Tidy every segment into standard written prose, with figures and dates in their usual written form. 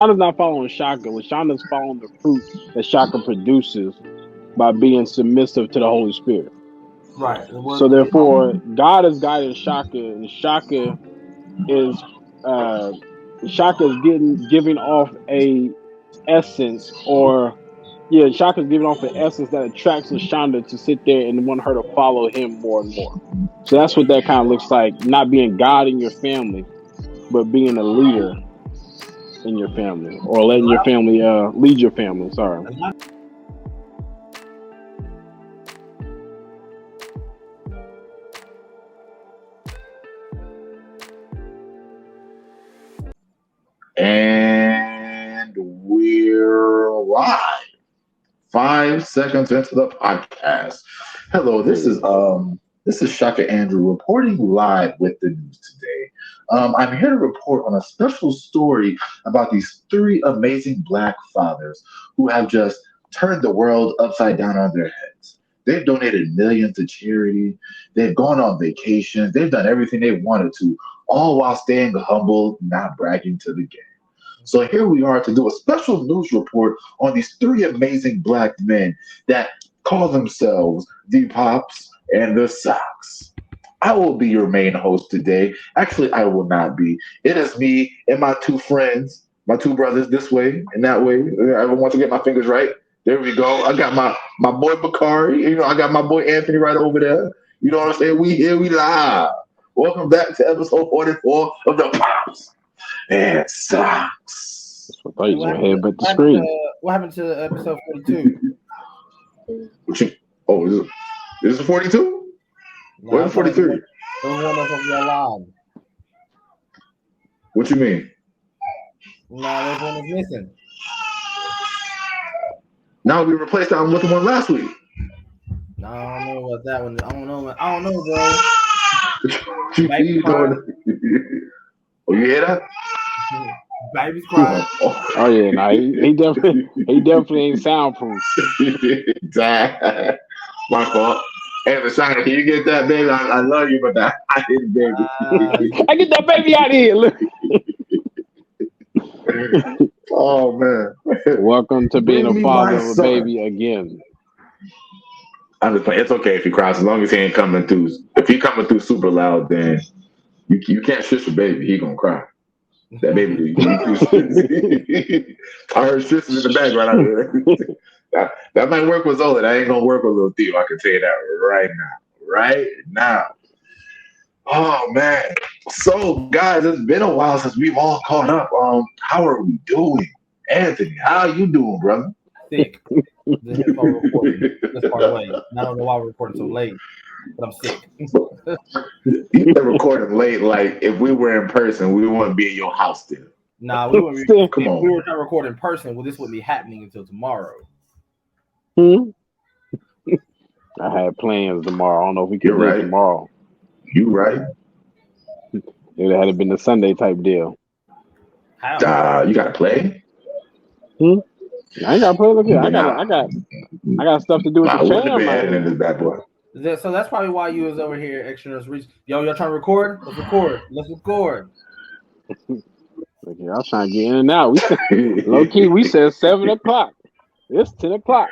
Shonda's not following Shaka. Well, Shonda's following the fruit that Shaka produces by being submissive to the Holy Spirit. Right. So therefore, God is guiding Shaka, and is uh, Shaka is giving off a essence, or yeah, Shaka is giving off an essence that attracts Shonda to sit there and want her to follow him more and more. So that's what that kind of looks like. Not being God in your family, but being a leader in your family, or letting your family lead your family. Sorry. And we're live. 5 seconds into the podcast. Hello, this is Shaka Andrew reporting live with the news today. I'm here to report on a special story about these three amazing Black fathers who have just turned the world upside down on their heads. They've donated millions to charity. They've gone on vacations. They've done everything they wanted to, all while staying humble, not bragging to the gang. So here we are to do a special news report on these three amazing Black men that call themselves the Pops and the Socks. I will be your main host today. Actually, I will not be. It is me and my two friends, my two brothers, this way and that way. I want to get my fingers right. There we go. I got my boy Bakari. I got my boy Anthony right over there. You know what I'm saying? We here, we live. Welcome back to episode 44 of the Pops and Socks. I thought you were ahead, but the screen. What happened to episode 42? Is it 42? Where's 43? There was one up on your line. What you mean? No, there's one that's missing. Now we replaced that one with the one last week. No, I don't know about that one. I don't know, bro. Oh, you hear that? Baby's crying. Oh yeah, nah, he definitely ain't soundproof. My fault. Hey, Shaka, can you get that baby? I love you, but I hate baby. I get that baby out of here. Look. Oh man! Welcome to being a father of a baby again. I'm just playing. It's okay if he cries, as long as he ain't coming through. If he coming through super loud, then you can't shush the baby. He gonna cry. That baby. I heard sisters in the back right out there. That might work with Zola. That ain't gonna work with little Theo. I can tell you that right now. Right now. Oh man. So guys, it's been a while since we've all caught up. How are we doing? Anthony, how you doing, brother? Sick. The headphone recording this far away. I don't know why we're recording so late, but I'm sick. You've been recording late. Like if we were in person, we wouldn't be in your house still. Nah, we wouldn't. Come on. If we were trying to record in person, well, this wouldn't be happening until tomorrow. I had plans tomorrow. I don't know if we can do it tomorrow. You right. It had been a Sunday type deal. How? You gotta play? I ain't gotta play. Look here. I got stuff to do with the fam. In this bad boy. So that's probably why you was over here extra reach. Yo, y'all trying to record? Let's record. Look here, I was trying to get in and out. Low key, we said 7:00. It's 10:00.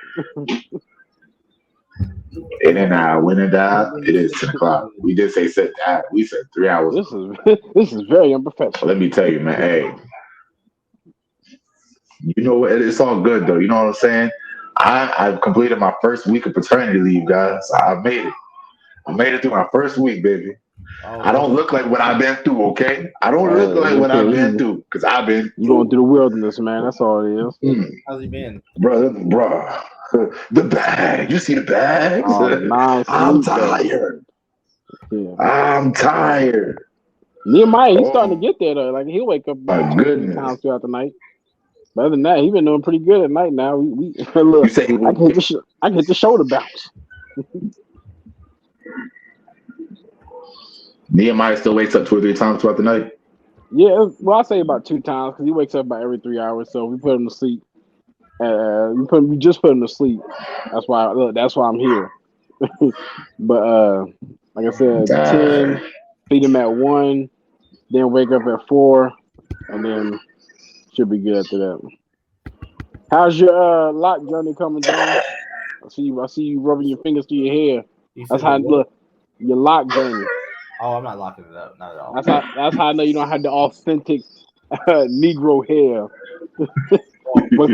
In and out, when and out, it is 10:00. We did say set that. We said 3 hours. This is very unprofessional. Let me tell you, man. Hey, you know what? It's all good though. You know what I'm saying? I've completed my first week of paternity leave, guys. I've made it. I made it through my first week, baby. I don't look like what I've been through, okay? I don't look like what I've been through because I've been. You going through the wilderness, man? That's all it is. How's he been, bro? The bag. You see the bags? I'm tired. Yeah. I'm tired. Nehemiah, he's starting to get there though. Like he'll wake up about 2 times throughout the night. But other than that, he's been doing pretty good at night now. We look. I can hit the shoulder bounce. Nehemiah still wakes up 2 or 3 times throughout the night. Yeah, well, I say about 2 times because he wakes up about every 3 hours. So we put him to sleep. We just put him to sleep. That's why I'm here. But like I said, 10, feed him at 1, then wake up at 4, and then Should be good after that. How's your lock journey coming, John? I see you rubbing your fingers through your hair. That's how look your lock journey. Oh, I'm not locking it up, not at all. That's how I know you don't have the authentic Negro hair. Because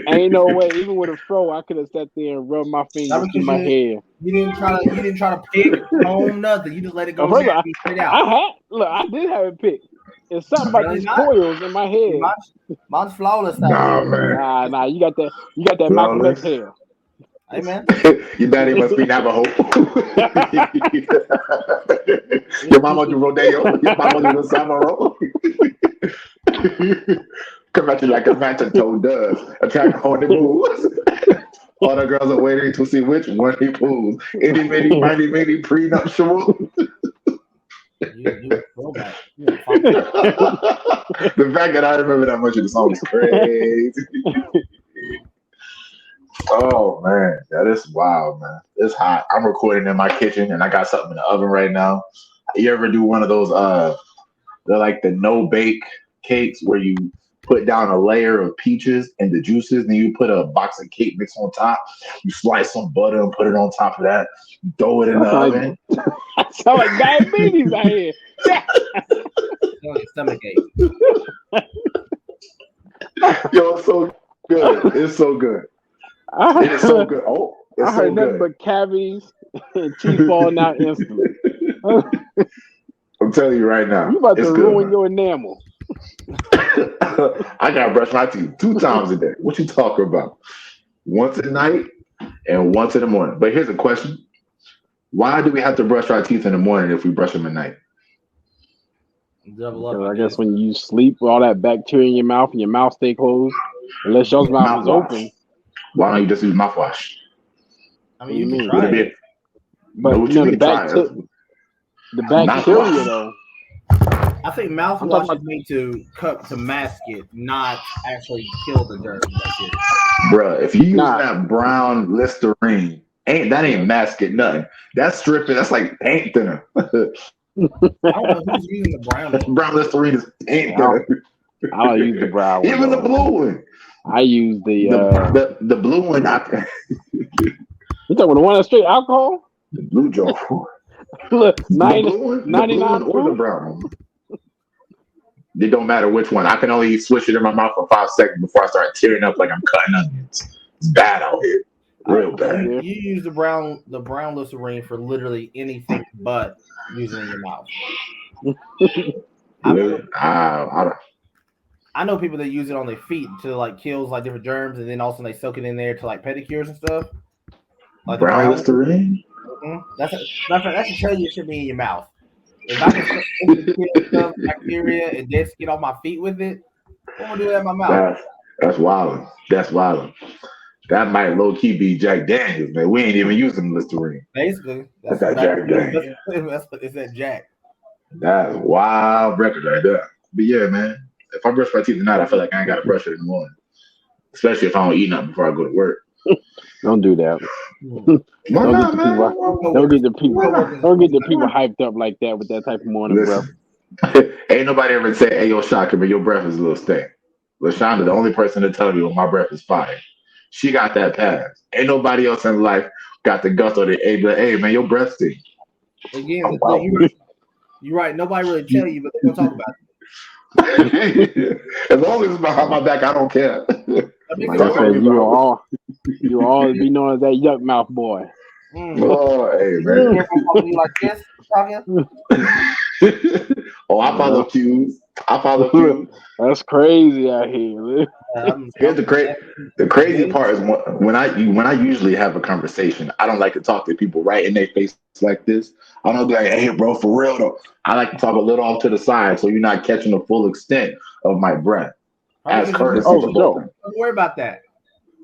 ain't no way. Even with a fro, I could have sat there and rubbed my fingers through my hair. You didn't try to pick, comb, nothing. You just let it go straight out. I did have it picked. It's something about these coils in my head. Mine's flawless. Nah, man. Nah. You got that Malcolm X hair. Hey, man. Your daddy must be Navajo. Your mama do rodeo. Your mama do the samaro. Come at you like a matching toe does. Attract all the moves. All the girls are waiting to see which one he pulls. Itty bitty, mighty bitty, prenuptial. You throwback. The fact that I remember that much of the song is crazy. Oh man, that is wild, man. It's hot. I'm recording in my kitchen and I got something in the oven right now. You ever do one of those they're like the no bake cakes where you put down a layer of peaches and the juices, and then you put a box of cake mix on top. You slice some butter and put it on top of that. You throw it in the oven. I sound like diabetes out here. Stomach ache. Yo, it's so good. It's so good. It's so good. Oh, it's I heard so nothing good. but cavities and teeth falling out instantly. I'm telling you right now. You about to ruin man. your enamel. I gotta brush my teeth 2 times a day. What you talking about? Once at night and once in the morning. But here's a question: why do we have to brush our teeth in the morning if we brush them at night? I guess when you sleep, all that bacteria in your mouth and your mouth stay closed, unless your mouth is open. Why don't you just use mouthwash? I mean, you can try it. But the bacteria though. I think mouthwash is made to mask it, not actually kill the germs. Bruh, if you use that brown Listerine, ain't masking nothing. That's stripping. That's like paint thinner. I don't know who's using the brown. Brown Listerine is paint thinner. I don't use the brown one. Even the blue one. I use the blue one. You talking about the one that's straight alcohol? The blue joint. Look, the blue one, 99 or the brown one. It don't matter which one. I can only swish it in my mouth for 5 seconds before I start tearing up like I'm cutting onions. It's bad out here. Real bad. You use the brown Listerine for literally anything but using it in your mouth. Really? I know people that use it on their feet to like kills like different germs, and then also they soak it in there to like pedicures and stuff. Like brown Listerine? Mm-hmm. That's to tell you it should be in your mouth. If I can kill stuff, bacteria and dead skin off my feet with it, I'm gonna do that in my mouth. That's wild. That's wild. That might low key be Jack Daniels, man. We ain't even using Listerine. Basically, that's that Jack Daniels. It's that Jack. That's a wild record right there. But yeah, man. If I brush my teeth tonight, I feel like I ain't got to brush it in the morning. Especially if I don't eat nothing before I go to work. Don't do that. Don't get the people hyped up like that with that type of morning breath. Ain't nobody ever say, "Hey, yo, Shaka, but your breath is a little stank." LaShonda, the only person to tell me when my breath is fire. She got that pass. Ain't nobody else in life got the gusto to, hey, man, your breath stinks. Again, you're right. Nobody really tell you, but they're gonna talk about it. As long as it's behind my back, I don't care. Like I said, you will always be known as that yuck mouth boy. Oh, hey, man. Like this, oh, I follow cues. That's crazy out here. Here's the crazy part is when I usually have a conversation, I don't like to talk to people right in their face like this. I don't be like, "Hey, bro, for real though." I like to talk a little off to the side so you're not catching the full extent of my breath. As courtesy to both. Don't worry about that.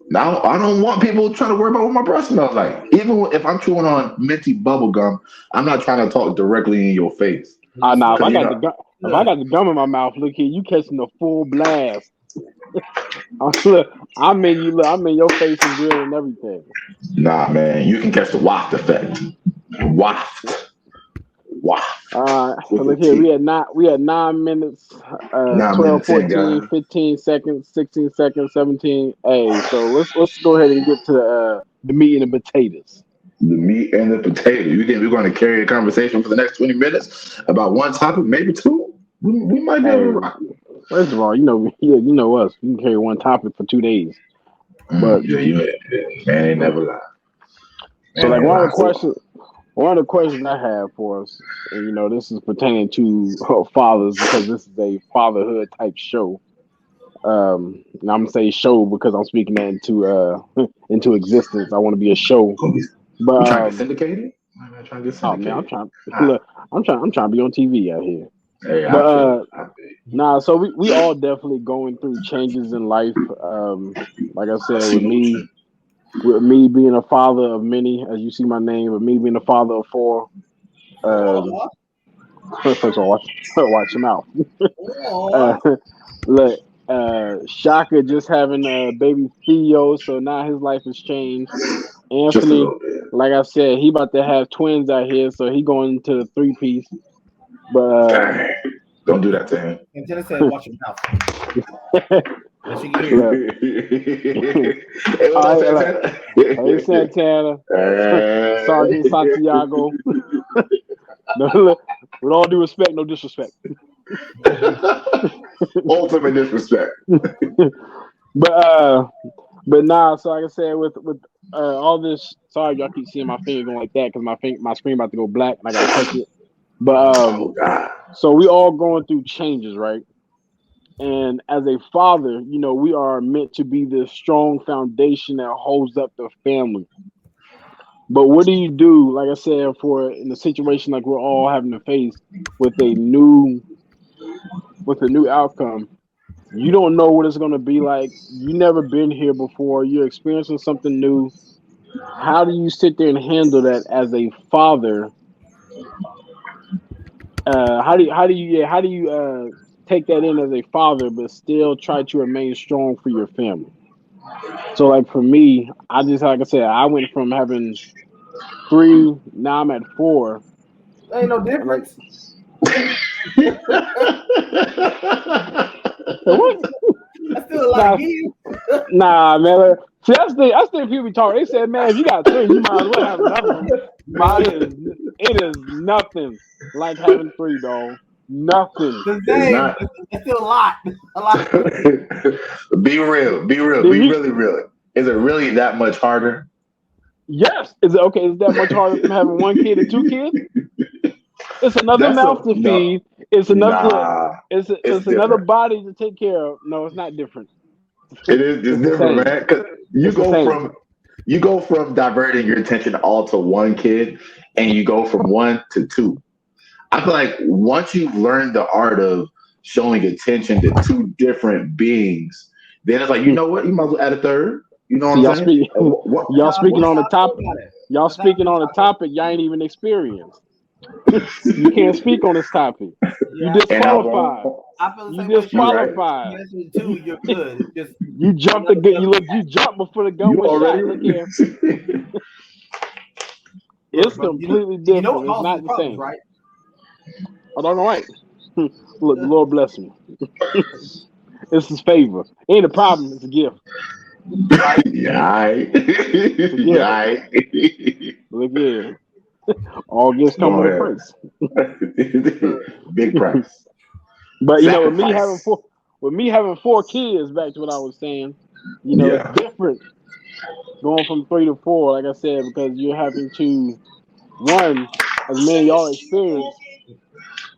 Now I don't want people trying to worry about what my breath smells like. Even if I'm chewing on minty bubble gum, I'm not trying to talk directly in your face. If I got the gum in my mouth, look here, you catching the full blast. I'm in your face and grill and everything. Nah, man, you can catch the waft effect. Waft. Wow. So look here, we had 9 minutes, 9 12, minutes in, 14, guys. 15 seconds, 16 seconds, 17. Hey, so let's go ahead and get to the meat and the potatoes. The meat and the potato. You think we're going to carry a conversation for the next 20 minutes about one topic, maybe two? We might be able to Hey, rock. first of all, you know us. We can carry one topic for 2 days. But Yeah, man ain't never lie. so Man like ain't lie. So, one of the questions I have for us, and this is pertaining to fathers because this is a fatherhood type show. And I'm gonna say show because I'm speaking that into into existence. I want to be a show, we but trying to get syndicated? I'm trying to get oh man, syndicated. Ah, look, I'm trying to be on TV out here. hey, But I feel it. I feel nah, so we all definitely going through changes in life. Like I it. I said, see motion. with me being a father of many, as you see my name, with me being a father of four. Um, Oh, first of all, watch your mouth. Uh, oh. look, Shaka just having a baby Theo, so now his life has changed. Just a Anthony, little bit. like I said, he about to have twins out here, so he going to the 3 piece. But Dang. Don't do that to him. And Jenna said, "Watch your mouth." And she can hear you. look, Hey, what's all up, right, look, Santana? hey Santana, Hey. Sergeant Santiago. With all due respect, no disrespect. Ultimate disrespect. But but nah. So like I said, with all this, sorry y'all keep seeing my finger going like that because my screen about to go black and I gotta touch it. But Oh God. so we all going through changes, right? And as a father, we are meant to be the strong foundation that holds up the family. But what do you do, like I said, for in a situation like we're all having to face with a new outcome? You don't know what it's going to be like. You never been here before. You're experiencing something new. How do you sit there and handle that as a father? How do you take that in as a father, but still try to remain strong for your family? So, like for me, I just like I said, I went from having three, now I'm at four, Ain't no and like difference. what? That's still a lot Nah, of give. nah, man. See, I still people be talking. They said, man, if you got three, you might as well have another one. Man, it is nothing like having three, dog. Nothing. The It's same. not. It's still a lot. A lot. Be real. Be real. Did Be you? really real. Is it really that much harder? Yes. Is it okay? Is that much harder from having one kid and two kids? It's another That's mouth to no. feed. It's another look. Nah. It's It's another different. body to take care of. No, it's not different. It is. It's It's the different, same. man. Because you It's the go same. from you go from diverting your attention all to one kid, and you go from one to two. I feel like once you've learned the art of showing attention to two different beings, then it's like, you know what? You might as well add a third. You know what See, I'm y'all saying? speak. And what, Y'all speaking That's on how the I feel top. about it. Y'all That's how I speaking feel on a about it. topic y'all ain't even experienced. You can't speak on this topic. You Yeah, and I disqualified. won't. I feel the You same way, You're Shaka. right. disqualified. Yes, with two, you're good. Just You jumped the another gun. level. You jumped before the gun You was already. shot. Look here, it's Look, but completely you know different. what It's causes not the the problems, same. right? I don't know right. Look, the Lord bless me. It's His favor. Ain't a problem. It's a gift. Yeah, I. It's a Yeah, gift. I. Look here. All gifts come Go with a ahead. price. Big price. But Sacrifice. with me having four kids, back to what I was saying, it's Yeah. different going from three to four. Like I said, because you're having to one, as many of y'all experience,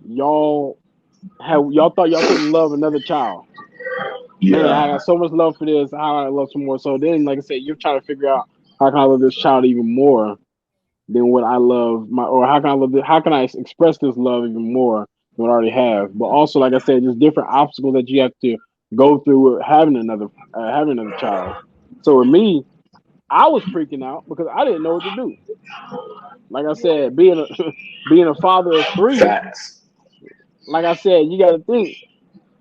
y'all y'all thought y'all couldn't love another child. Man, I Yeah. got so much love for this. How I love some more. So then, like I said, you're trying to figure out how can I love this child even more than what I love or how can I how can I express this love even more than what I already have. But also, like I said, just different obstacles that you have to go through with having another child. So with me, I was freaking out because I didn't know what to do. Like I said, being a being a father of three, Facts. like I said, you got to think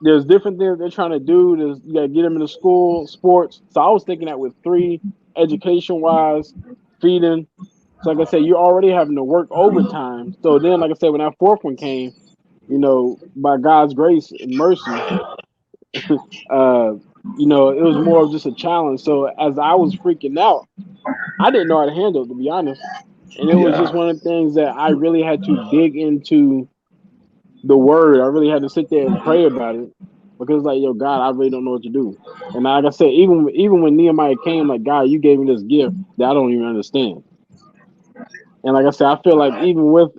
there's different things they're trying to do. You got to get them into school, sports. So I was thinking that with three, education wise, feeding. So like I said, you're already having to work overtime. So then, like I said, when that fourth one came, by God's grace and mercy, uh, it was more of just a challenge. So as I was freaking out, I didn't know how to handle it, to be honest. And it was just Yeah. one of the things that I really had to dig into the word. I really had to sit there and pray about it because, like, yo, God, I really don't know what to do. And like I said, even when Nehemiah came, like, God, you gave me this gift that I don't even understand. And like I said, I feel like even with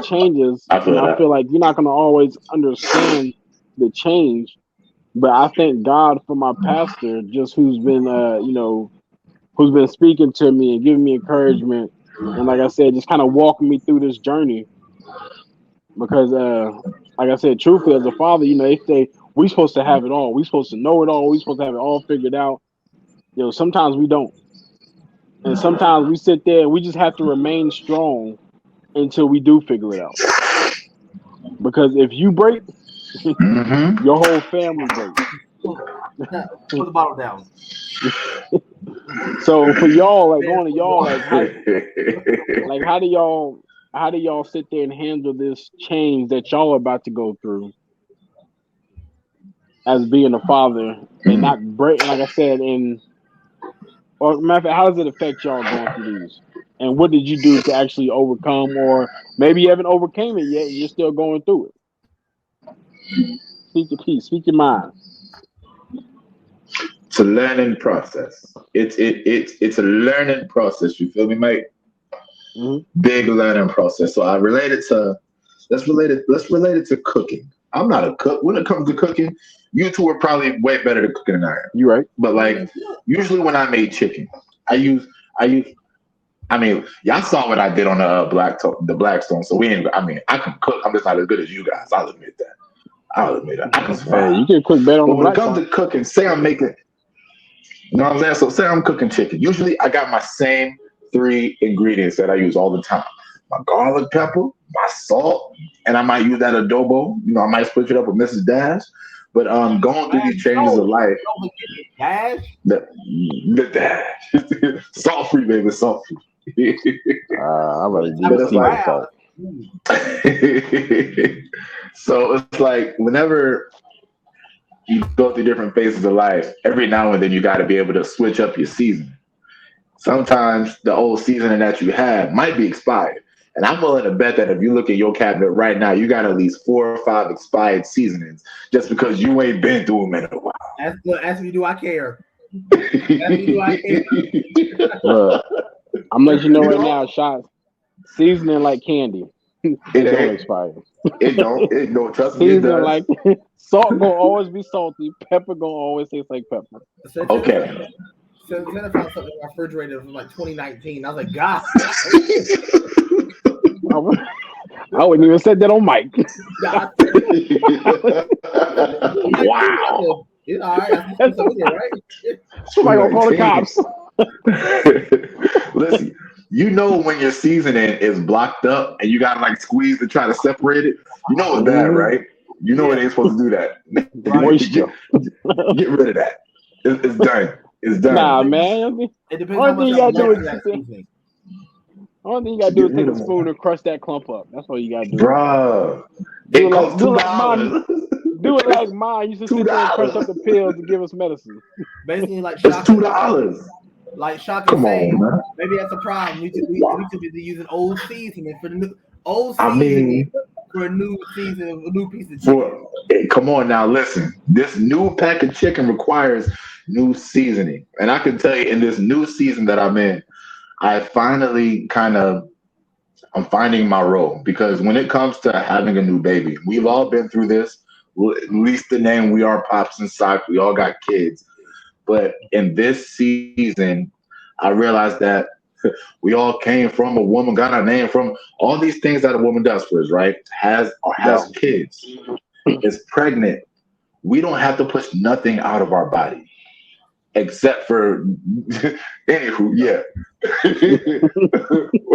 changes, I feel I that. feel like you're not gonna always understand the change. But I thank God for my pastor, just who's been speaking to me and giving me encouragement, and like I said, just kind of walking me through this journey. Because, like I said, truthfully, as a father, they say we supposed to have it all, we supposed to know it all, we supposed to have it all figured out. Sometimes we don't, and sometimes we sit there and we just have to remain strong until we do figure it out. Because if you break, Mm-hmm. your whole family breaks. Put the bottle down. So for y'all, like going to y'all, like how do y'all sit there and handle this change that y'all are about to go through as being a father and not break? Like I said, or matter of fact, how does it affect y'all going through these? And what did you do to actually overcome, or maybe you haven't overcame it yet and you're still going through it? Speak your piece, speak your mind. It's a learning process. It's a learning process. You feel me, mate? Hmm. Big learning process. So I relate it to let's relate it to cooking. I'm not a cook. When it comes to cooking, you two are probably way better at cooking than I am. You right? But like usually when I made chicken, I use I use I mean, y'all saw what I did on the the Blackstone. So we ain't. I mean, I can cook. I'm just not as good as you guys. I'll admit that. I'll admit that. I can Hey, survive. you can cook better on But the when it black comes top. to cooking, say I'm making. You know what I'm saying? So say I'm cooking chicken. Usually I got my same three ingredients that I use all the time. My garlic pepper, my salt, and I might use that adobo. I might switch it up with Mrs. Dash. But going through these Man, changes of life, don't forget the dash. the dash, salt free, baby, salt free. I rather do But the it's sea like, salt. so it's like whenever you go through different phases of life, every now and then you got to be able to switch up your season. Sometimes the old seasoning that you have might be expired. And I'm willing to bet that if you look at your cabinet right now, you got at least 4 or 5 expired seasonings just because you ain't been through them in a while. Ask me, do I care? Ask me, do I care? Look, I'm letting you know You right know, now, shots seasoning like candy. it It don't ain't. expire. It don't. Trust me, it Seasoning does. like salt gonna always be salty. Pepper gonna always taste like pepper. Okay. Santa found something in my refrigerator from like 2019. I was like, God, I wouldn't even said that on mic. God. Wow. It's all right. I see something here, right? Somebody gonna call the cops. Listen, you know when your seasoning is blocked up and you gotta like squeeze to try to separate it. You know it's bad, Mhm. right? You know it ain't supposed to do that. The moisture. Get rid of that. It's done. It's Nah, done. man. It depends how Only thing much you I gotta do want is to that seasoning. take Get rid a of spoon it. and crush that clump up. That's all you gotta do. Bruh. Do It it like costs do two it like mom. dollars. Do it like mine used to Two sit there and crush up dollars. the pills to give us medicine. Basically, like It's Shaka, $2. like Shaka Come saying, on, man. maybe that's a problem. We too busy using old seasoning for the new old I seasoning mean, for a new season, a new piece of chicken. for come on now, listen. This new pack of chicken requires new seasoning, and I can tell you, in this new season that I'm in, I finally I'm finding my role because when it comes to having a new baby, we've all been through this. Well, at least the name we are pops and sock. We all got kids, but in this season, I realized that we all came from a woman, got our name from all these things that a woman does for us, right? Has Yeah. kids, is pregnant. We don't have to push nothing out of our body except for anywho, yeah.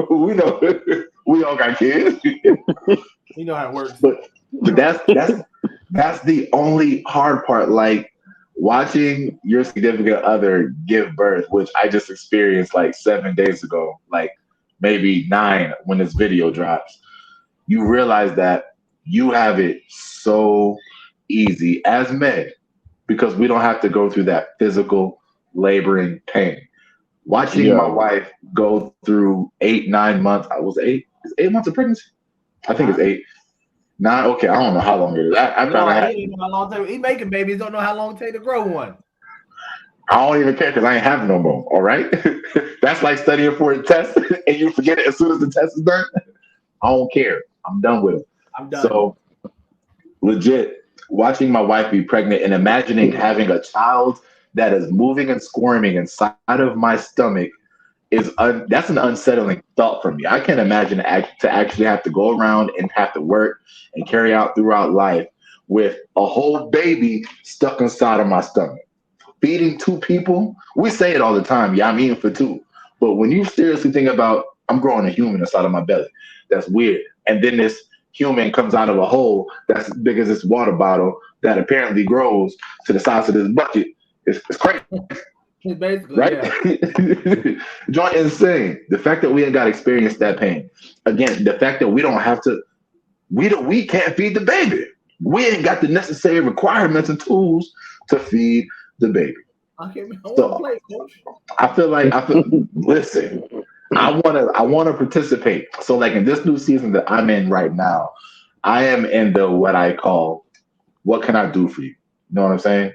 We know we all got kids. You know how it works. But that's the only hard part. Like watching your significant other give birth, which I just experienced like 7 days ago. Like maybe 9 when this video drops, you realize that you have it so easy as men because we don't have to go through that physical laboring pain. Watching my Yeah, wife go through 8, 9 months, I was 8, is 8 months of pregnancy? I think it's 8. 9, okay, I don't know how long it is. I'd No, rather have, he don't know how long it take. He making babies. Don't know how long it take to grow one. I don't even care because I ain't having no more, all right? That's like studying for a test and you forget it as soon as the test is done. I don't care. I'm done with it. I'm done. So legit, watching my wife be pregnant and imagining having a child that is moving and squirming inside of my stomach that's an unsettling thought for me. I can't imagine to actually have to go around and have to work and carry out throughout life with a whole baby stuck inside of my stomach. Feeding 2 people, we say it all the time. Yeah, I'm eating for 2. But when you seriously think about, I'm growing a human inside of my belly, that's weird. And then this human comes out of a hole that's as big as this water bottle that apparently grows to the size of this bucket. It's crazy. Basically, Right? yeah. Joint insane. The fact that we ain't got to experience that pain. Again, the fact that we don't have to, we can't feed the baby. We ain't got the necessary requirements and tools to feed the baby. I want to So play, coach. listen, I wanna participate. So like in this new season that I'm in right now, I am in the what I call what can I do for you? You know what I'm saying?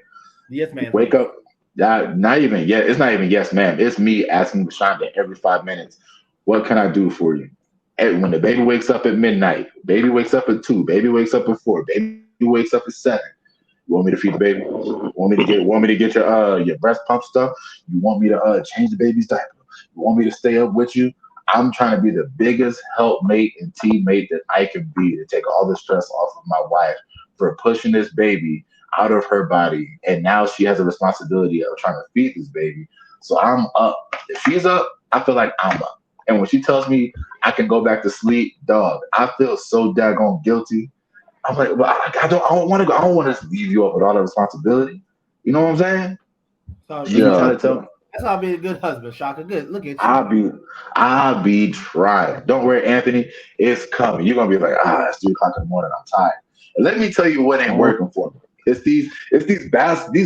Yes, man. Wake up. Not even yet. It's not even yes, ma'am. It's me asking Shonda every 5 minutes, what can I do for you? And when the baby wakes up at midnight, baby wakes up at 2, baby wakes up at 4, baby wakes up at 7. You want me to feed the baby? Want me to get your breast pump stuff? You want me to change the baby's diaper? You want me to stay up with you? I'm trying to be the biggest helpmate and teammate that I can be to take all the stress off of my wife for pushing this baby out of her body. And now she has a responsibility of trying to feed this baby. So I'm up. If she's up, I feel like I'm up. And when she tells me I can go back to sleep, dog, I feel so daggone guilty. I'm like, well, I don't want to go. I don't want to leave you up with all the responsibility. You know what I'm saying? So You trying yeah. to tell me? that's how I be a good husband, Shaka. Good. Look at you. I'll be trying. Don't worry, Anthony. It's coming. You're gonna be like, it's 3 o'clock in the morning. I'm tired. And let me tell you what ain't working for me. It's these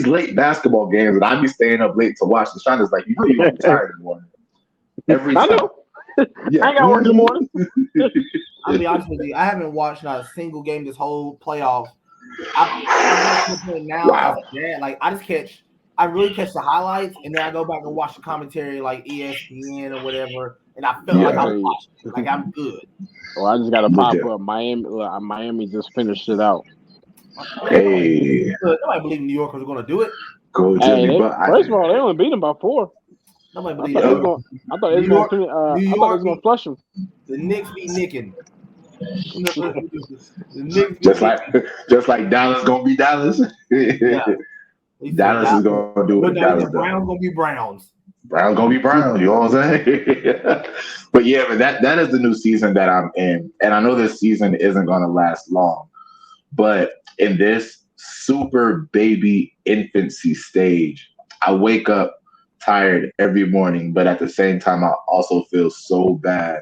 late basketball games that I be staying up late to watch. The Shonda's like, you know you're gonna be tired in the morning. Every I time. know. Yeah. I ain't got work in the morning. I'll be honest with you. I haven't watched not a single game this whole playoff. I'm now Wow. as a dad, like I really catch the highlights and then I go back and watch the commentary like ESPN or whatever, and I feel like I'm watching, like I'm good. Well, I just got to pop Legit. up. Miami just finished it out. Hey, Nobody believed New York was going to do it. go Hey, Jimmy. first of all, they only beat them by 4. Nobody I believed thought they was it. going. I thought they was New York- going. I New thought they was York going to flush them. The Knicks be nicking. The Knicks be just nicking. like Dallas gonna be Dallas. Yeah. Dallas is gonna do what Dallas does. Browns gonna be Browns. Brown's gonna be Brown. You know what I'm saying? But yeah, but that is the new season that I'm in, and I know this season isn't gonna last long. But in this super baby infancy stage, I wake up tired every morning, but at the same time, I also feel so bad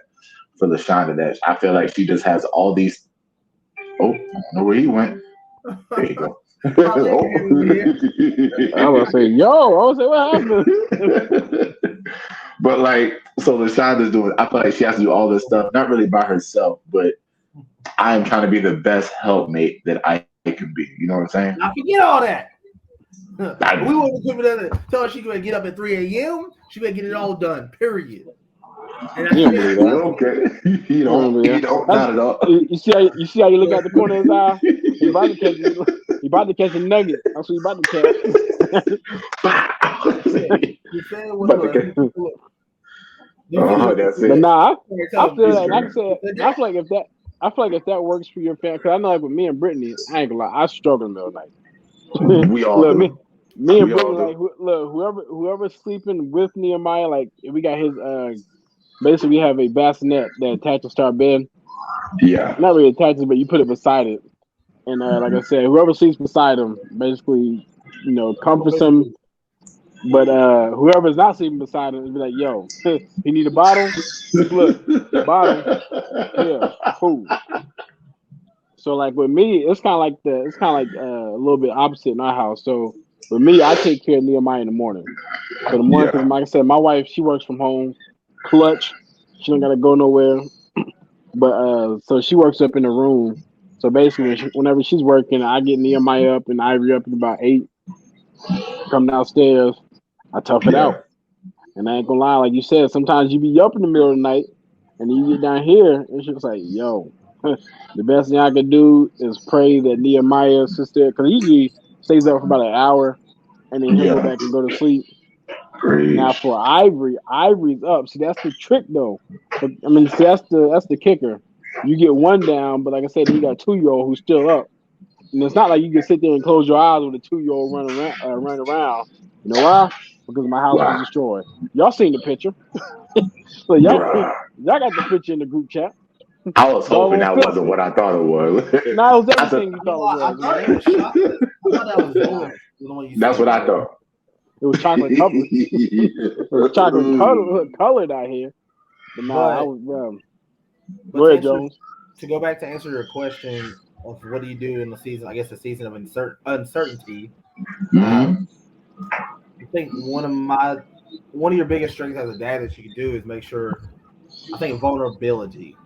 for LaShonda that I feel like she just has all these. Oh, I don't know where he went. There you go. I was say, what happened? But like, so LaShonda's doing. I feel like she has to do all this stuff, not really by herself, but I am trying to be the best helpmate that I can be. You know what I'm saying? I forget all that. We want to tell her she can get up at 3 a.m. She better get it all done. Period. And okay. You don't. Not at all. You see how you look at the corner of his eye? He about to catch a nugget. That's what he about to catch. You said what? Oh, that's it. But nah, I feel like if that works for your family, because I know like with me and Brittany, I ain't gonna lie, I struggle in the middle of the night. We all do. Me and Brittany, like whoever's sleeping with Nehemiah, like if we got his basically we have a bassinet that attaches to our bed. Yeah. Not really attaches, but you put it beside it. And like I said, whoever sleeps beside him basically, comforts him. But whoever's not sleeping beside him, be like, "Yo, you need a bottle? Look, bottle here, cool." So like with me, it's kind of like a little bit opposite in our house. So with me, I take care of Nehemiah in the morning. So the morning, because Yeah. like I said, my wife she works from home, clutch. She don't gotta go nowhere. But so she works up in the room. So basically, whenever she's working, I get Nehemiah up and Ivory up at about 8. Come downstairs, I tough it Yeah. out. And I ain't gonna lie, like you said, sometimes you be up in the middle of the night, and then you get down here, and she's like, "Yo, the best thing I could do is pray that Nehemiah sits there, because he usually stays up for about an hour, and then he'll go Yeah. back and go to sleep." Now Preach. for Ivory, Ivory's up. See, that's the trick though. But I mean, see, that's the kicker. You get one down, but like I said, then you got a 2 year old who's still up, and it's not like you can sit there and close your eyes with a 2 year old run around. You know why? Because my house was Wow. destroyed. Y'all seen the picture, so Bruh. y'all got the picture in the group chat. I was Dog hoping on that wasn't filthy. what I thought it was. Now it was I thought, everything you You thought know, it I was, thought it man. was chocolate. I thought that was Zoe, the one you that's sent what me. I thought. It was chocolate covered. It was chocolate colored out here. But nah, I But was. but Go ahead, Jones. to go back to answer your question of what do you do in the season? I guess the season of uncertainty. Uh, Hmm. I think one of your biggest strengths as a dad that you can do is make sure. I think vulnerability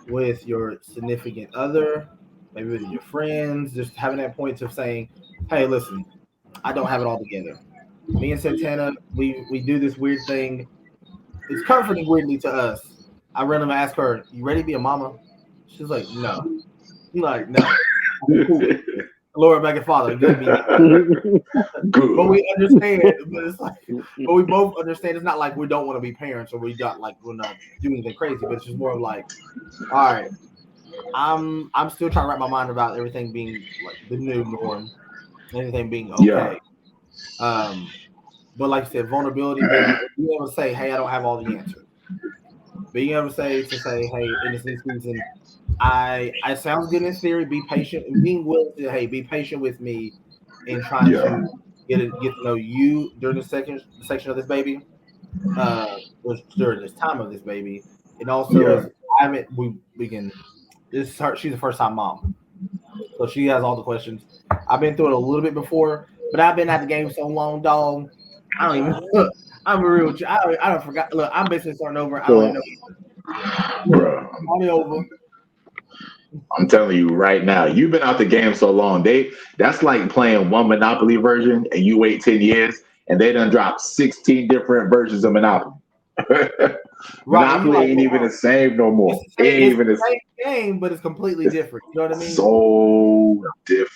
with your significant other, maybe with your friends, just having that point of saying, "Hey, listen, I don't have it all together. Me and Santana, we do this weird thing. It's comforting weirdly to us. I randomly ask her, "You ready to be a mama?" She's like, "No." I'm like, "No, I'm cool with it. Lord, back and Father, good to be here." But Good. we understand. But it's like, but we both understand. It's not like we don't want to be parents or we don't like we're not doing anything crazy. But it's just more of like, all right, I'm still trying to wrap my mind about everything being like the new norm, everything being Yeah. okay. Um, but like I said, vulnerability, being able to say, "Hey, I don't have all the answers." Being able to say, "Hey, in this new season, I sounds good in theory. Be patient and being willing to hey, be patient with me in trying Yeah. to get to know you during the second section of this baby, was during this time of this baby, and also Yeah. is I haven't we can this is her she's a first time mom, so she has all the questions. I've been through it a little bit before, but I've been at the game so long, dog. I don't even look. I'm a real. I don't forgot. Look, I'm basically starting over. I don't even So know. Look, Bro. starting over. I'm telling you right now, you've been out the game so long. That's like playing one Monopoly version and you wait 10 years and they done dropped 16 different versions of Monopoly. Right, and you're Monopoly like, ain't even the same no it's more. the It same. ain't It's even the same game, but it's completely it's different. You know what I mean? so different.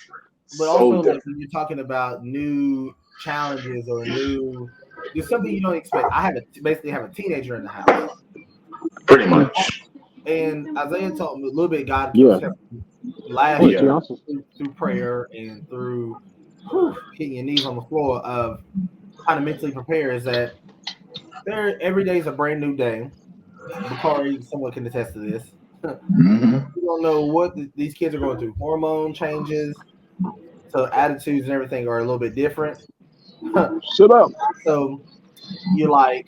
But So also, like different. when you're talking about new challenges or new, there's something you don't expect. I basically have a teenager in the house, Pretty and much. Isaiah taught me a little bit. God was yeah. helping me Oh, last two Yeah. year ounces. through prayer and through hitting your knees on the floor of trying to mentally prepare. Is that every day is a brand new day. Bakari, someone can attest to this. Hmm. You don't know what these kids are going through. Hormone changes, so attitudes and everything are a little bit different. Shut up. So you like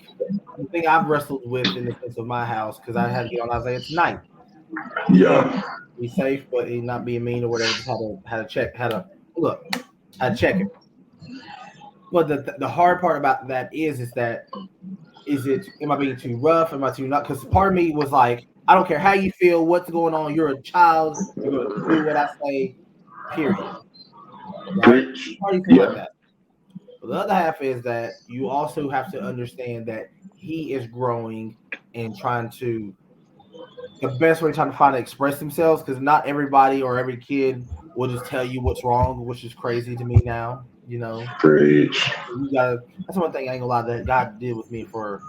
the thing I've wrestled with in the sense of my house because I had to get on Isaiah tonight. Yeah. Be safe, but he not being mean or whatever. Just had to check, had to check it. But the hard part about that is that is it am I being too rough? Am I too not? Because part of me was like, I don't care how you feel, what's going on. You're a child. You're going to do what I say. Period. Right? Preach. Part of you feel like Yeah. that. But the other half is that you also have to understand that he is growing and trying to the best way trying to find to express themselves because not everybody or every kid will just tell you what's wrong, which is crazy to me now. You know, Preach. you gotta. That's one thing I ain't gonna lie that God did with me for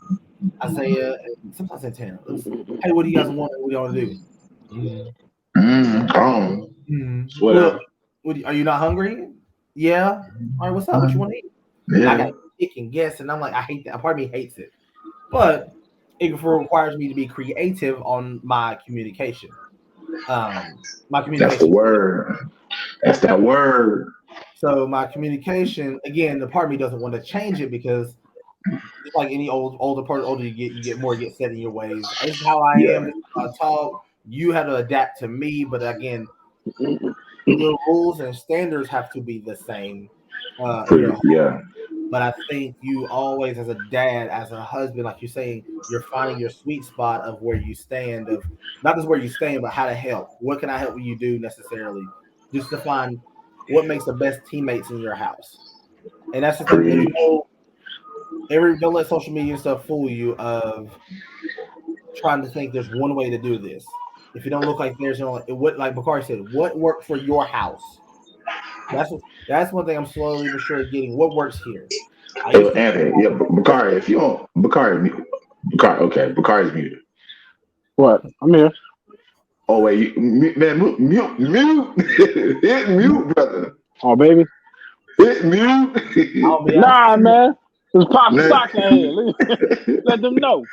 Isaiah and sometimes Santana. Hey, what do you guys want? What do you want to do? Mm-hmm. Oh, Mm-hmm. Look, whatever. are you not hungry? Yeah. All right, what's up? What you want to eat? And I Yeah. got to pick and guess, and I'm like, I hate that. Part of me hates it, but it requires me to be creative on my communication. My That's the communication. word. That's that word. So my communication, again, the part of me doesn't want to change it because just like any older you get more, you get set in your ways. This is how I am. Yeah. This is how I talk. You have to adapt to me, but again, your rules and standards have to be the same in your home. Yeah. But I think you always, as a dad, as a husband, like you're saying, you're finding your sweet spot of where you stand, of not just where you stand, but how to help. What can I help you do necessarily? Just to find what makes the best teammates in your house. And that's the thing. And Preach. don't let social media and stuff fool you of trying to think there's one way to do this. If you don't look like there's no, what like Bakari said, what worked for your house? That's one thing I'm slowly but surely getting. What works here? I Hey, used to Anthony. Yeah, Bakari. If you don't, Bakari. Okay, Bakari's muted. What? I'm here. Oh wait, man, mute, hit mute, brother. Oh, baby. Hit mute. I'll be honest. Nah, man. Just pop the Nah, socks ahead. Let them know.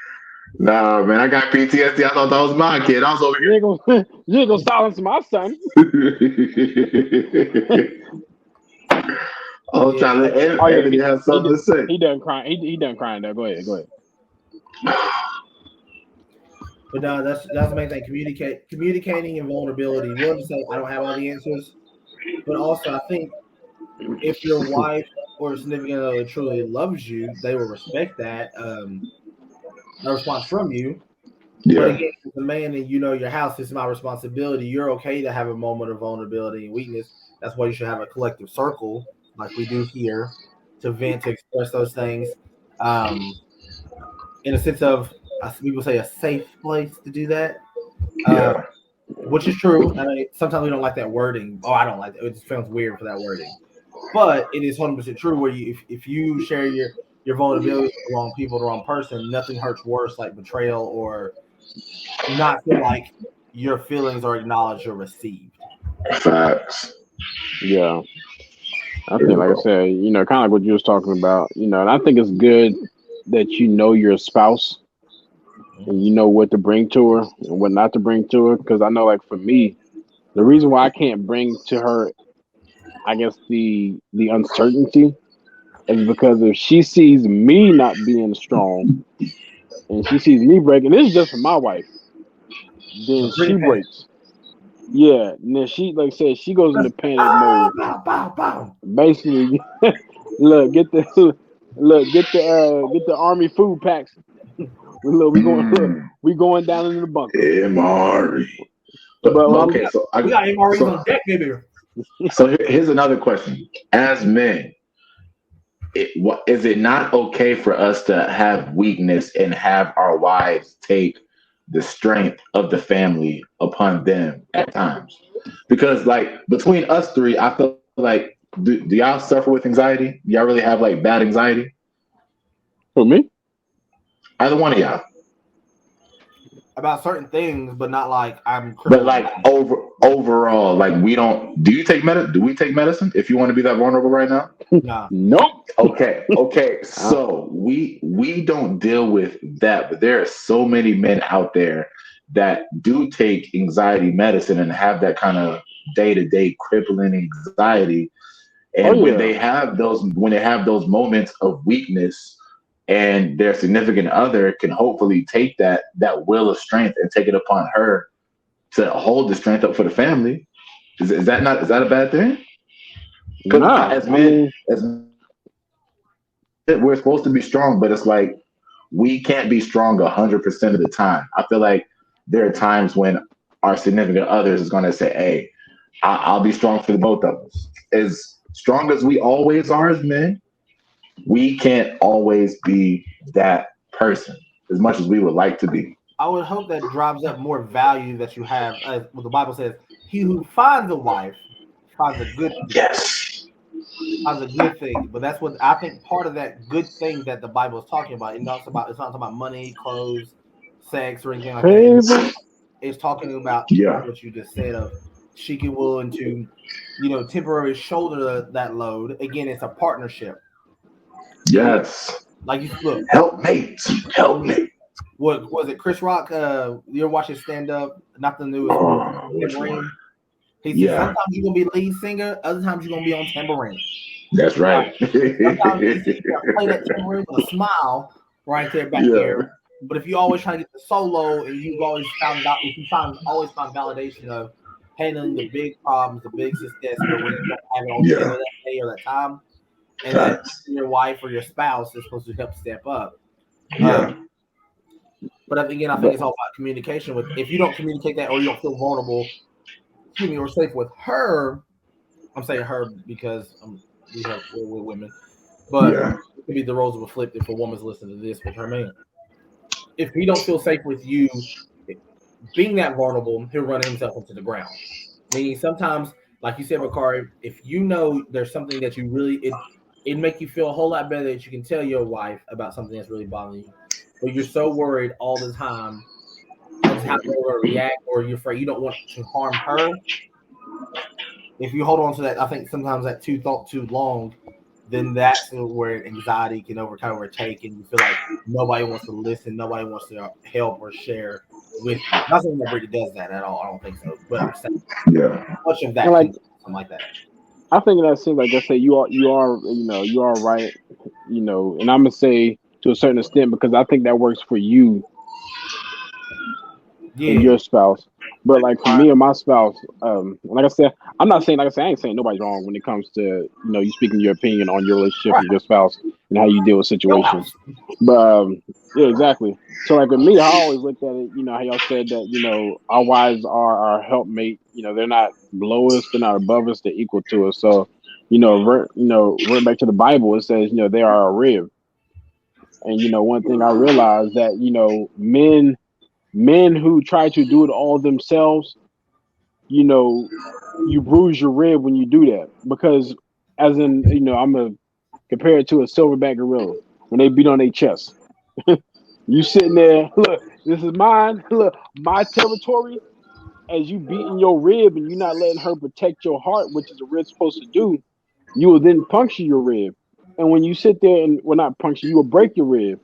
nah, man, I got PTSD. I thought that was my kid. I was over You ain't gonna silence my son. here. I was trying to let Oh yeah, Anthony have something to say. he done crying. He done crying though. Go ahead. But no, that's the main thing. Communicating and vulnerability. Willing to say I don't have all the answers, but also I think if your wife or significant other truly loves you, they will respect that a response from you. But Yeah, again, as a man and you know your house is my responsibility, you're okay to have a moment of vulnerability and weakness. That's why you should have a collective circle like we do here to vent, to express those things. Um, in a sense of, people say, a safe place to do that, yeah, which is true. I mean, sometimes we don't like that wording. Oh, I don't like that. It just sounds weird for that wording. But it is 100% true where if you share your vulnerability with the wrong people, the wrong person, nothing hurts worse like betrayal or not feel like your feelings are acknowledged or received. facts. Yeah. I Yeah, think, like I bro. said, kind of like what you was talking about, and I think it's good that you know your spouse and you know what to bring to her and what not to bring to her. Because I know, like for me, the reason why I can't bring to her, I guess the uncertainty is because if she sees me not being strong and she sees me breaking, this is just for my wife, So then pretty she petty. breaks. Yeah, and then she, like I said, she goes into panic Ah, mode. bow, bow, bow. Basically, look, get the army food packs. Look, Mm, we going down into the bunker. MRE. But But I'm okay, We got MREs so on deck, baby. here's another question. As men, is it not okay for us to have weakness and have our wives take the strength of the family upon them at times? Because like between us three, I feel like do y'all suffer with anxiety? Do y'all really have like bad anxiety? for me. Either one of y'all. About certain things, but not like I'm But crippled. like overall, like we don't. Do you take Do we take medicine if you want to be that vulnerable right now? Nah. Nope. Okay. Uh, So we don't deal with that, but there are so many men out there that do take anxiety medicine and have that kind of day to day crippling anxiety. oh And yeah. when they have those moments of weakness, and their significant other can hopefully take that will of strength and take it upon her to hold the strength up for the family. Is that a bad thing? Because Nah. as I men, mean, we're supposed to be strong, but it's like we can't be strong 100% of the time. I feel like there are times when our significant others is going to say, "Hey, I'll be strong for the both of us." As strong as we always are as men, we can't always be that person as much as we would like to be. I would hope that drives up more value that you have. As what the Bible says, he who finds a wife finds a good thing. Yes. Finds a good thing. But that's what I think part of that good thing that the Bible is talking about. It's not talking about money, clothes, sex, or anything like that. favor. It's talking about Yeah. what you just said of she can willing to, temporarily shoulder that load. Again, it's a partnership. Yes. Like you look, Helpmates. Helpmate. what was it? Chris Rock. You're watching stand up, not the newest one. Oh, which one? Tambourine. He said sometimes you're gonna be lead singer, other times you're gonna be on tambourine. That's right. Sometimes you just play that tambourine with a smile right there back Yeah. here. But if you always try to get the solo and you've always found out, if you always found validation of handling the big problems, the big success, but when you don't have it all Yeah. together that day or that time, and that Facts. your wife or your spouse is supposed to help step up. Yeah. But again, I think But it's all about communication. With if you don't communicate that or you don't feel vulnerable, excuse me, or safe with her, I'm saying her because we're women, but Yeah. it could be the roles were flipped if a woman's listening to this with her man. If he don't feel safe with you being that vulnerable, he'll run himself into the ground. Meaning sometimes, like you said, Bakari, if you know there's something that you really it make you feel a whole lot better that you can tell your wife about something that's really bothering you, but you're so worried all the time as how they're going to react, or you're afraid you don't want to harm her. If you hold on to that, I think sometimes that thought too long, then that's where anxiety can overtake, and you feel like nobody wants to listen, nobody wants to help or share with you. Not saying that Brittany does that at all. I don't think so, but I'm saying Yeah. much of and that like can something like that. I think in that sense, like I say, you are you are right, and I'm gonna say to a certain extent because I think that works for you and Yeah, your spouse. But like for me and my spouse, like I said, I'm not saying like I said, I ain't saying nobody's wrong when it comes to you speaking your opinion on your relationship right. with your spouse and how you deal with Your situations. house, But yeah, exactly. So like with me, I always looked at it, how y'all said that our wives are our helpmate. They're not below us, they're not above us, they're equal to us. So revert back to the Bible, it says they are a rib. And one thing I realized that men who try to do it all themselves, you know, you bruise your rib when you do that because, as in, I'm gonna compare it to a silverback gorilla when they beat on their chest. You sitting there, look, this is mine, look, my territory. As you beating your rib and you're not letting her protect your heart, which is a rib supposed to do, you will then puncture your rib. And when you sit there and well, not puncture, you will break your rib.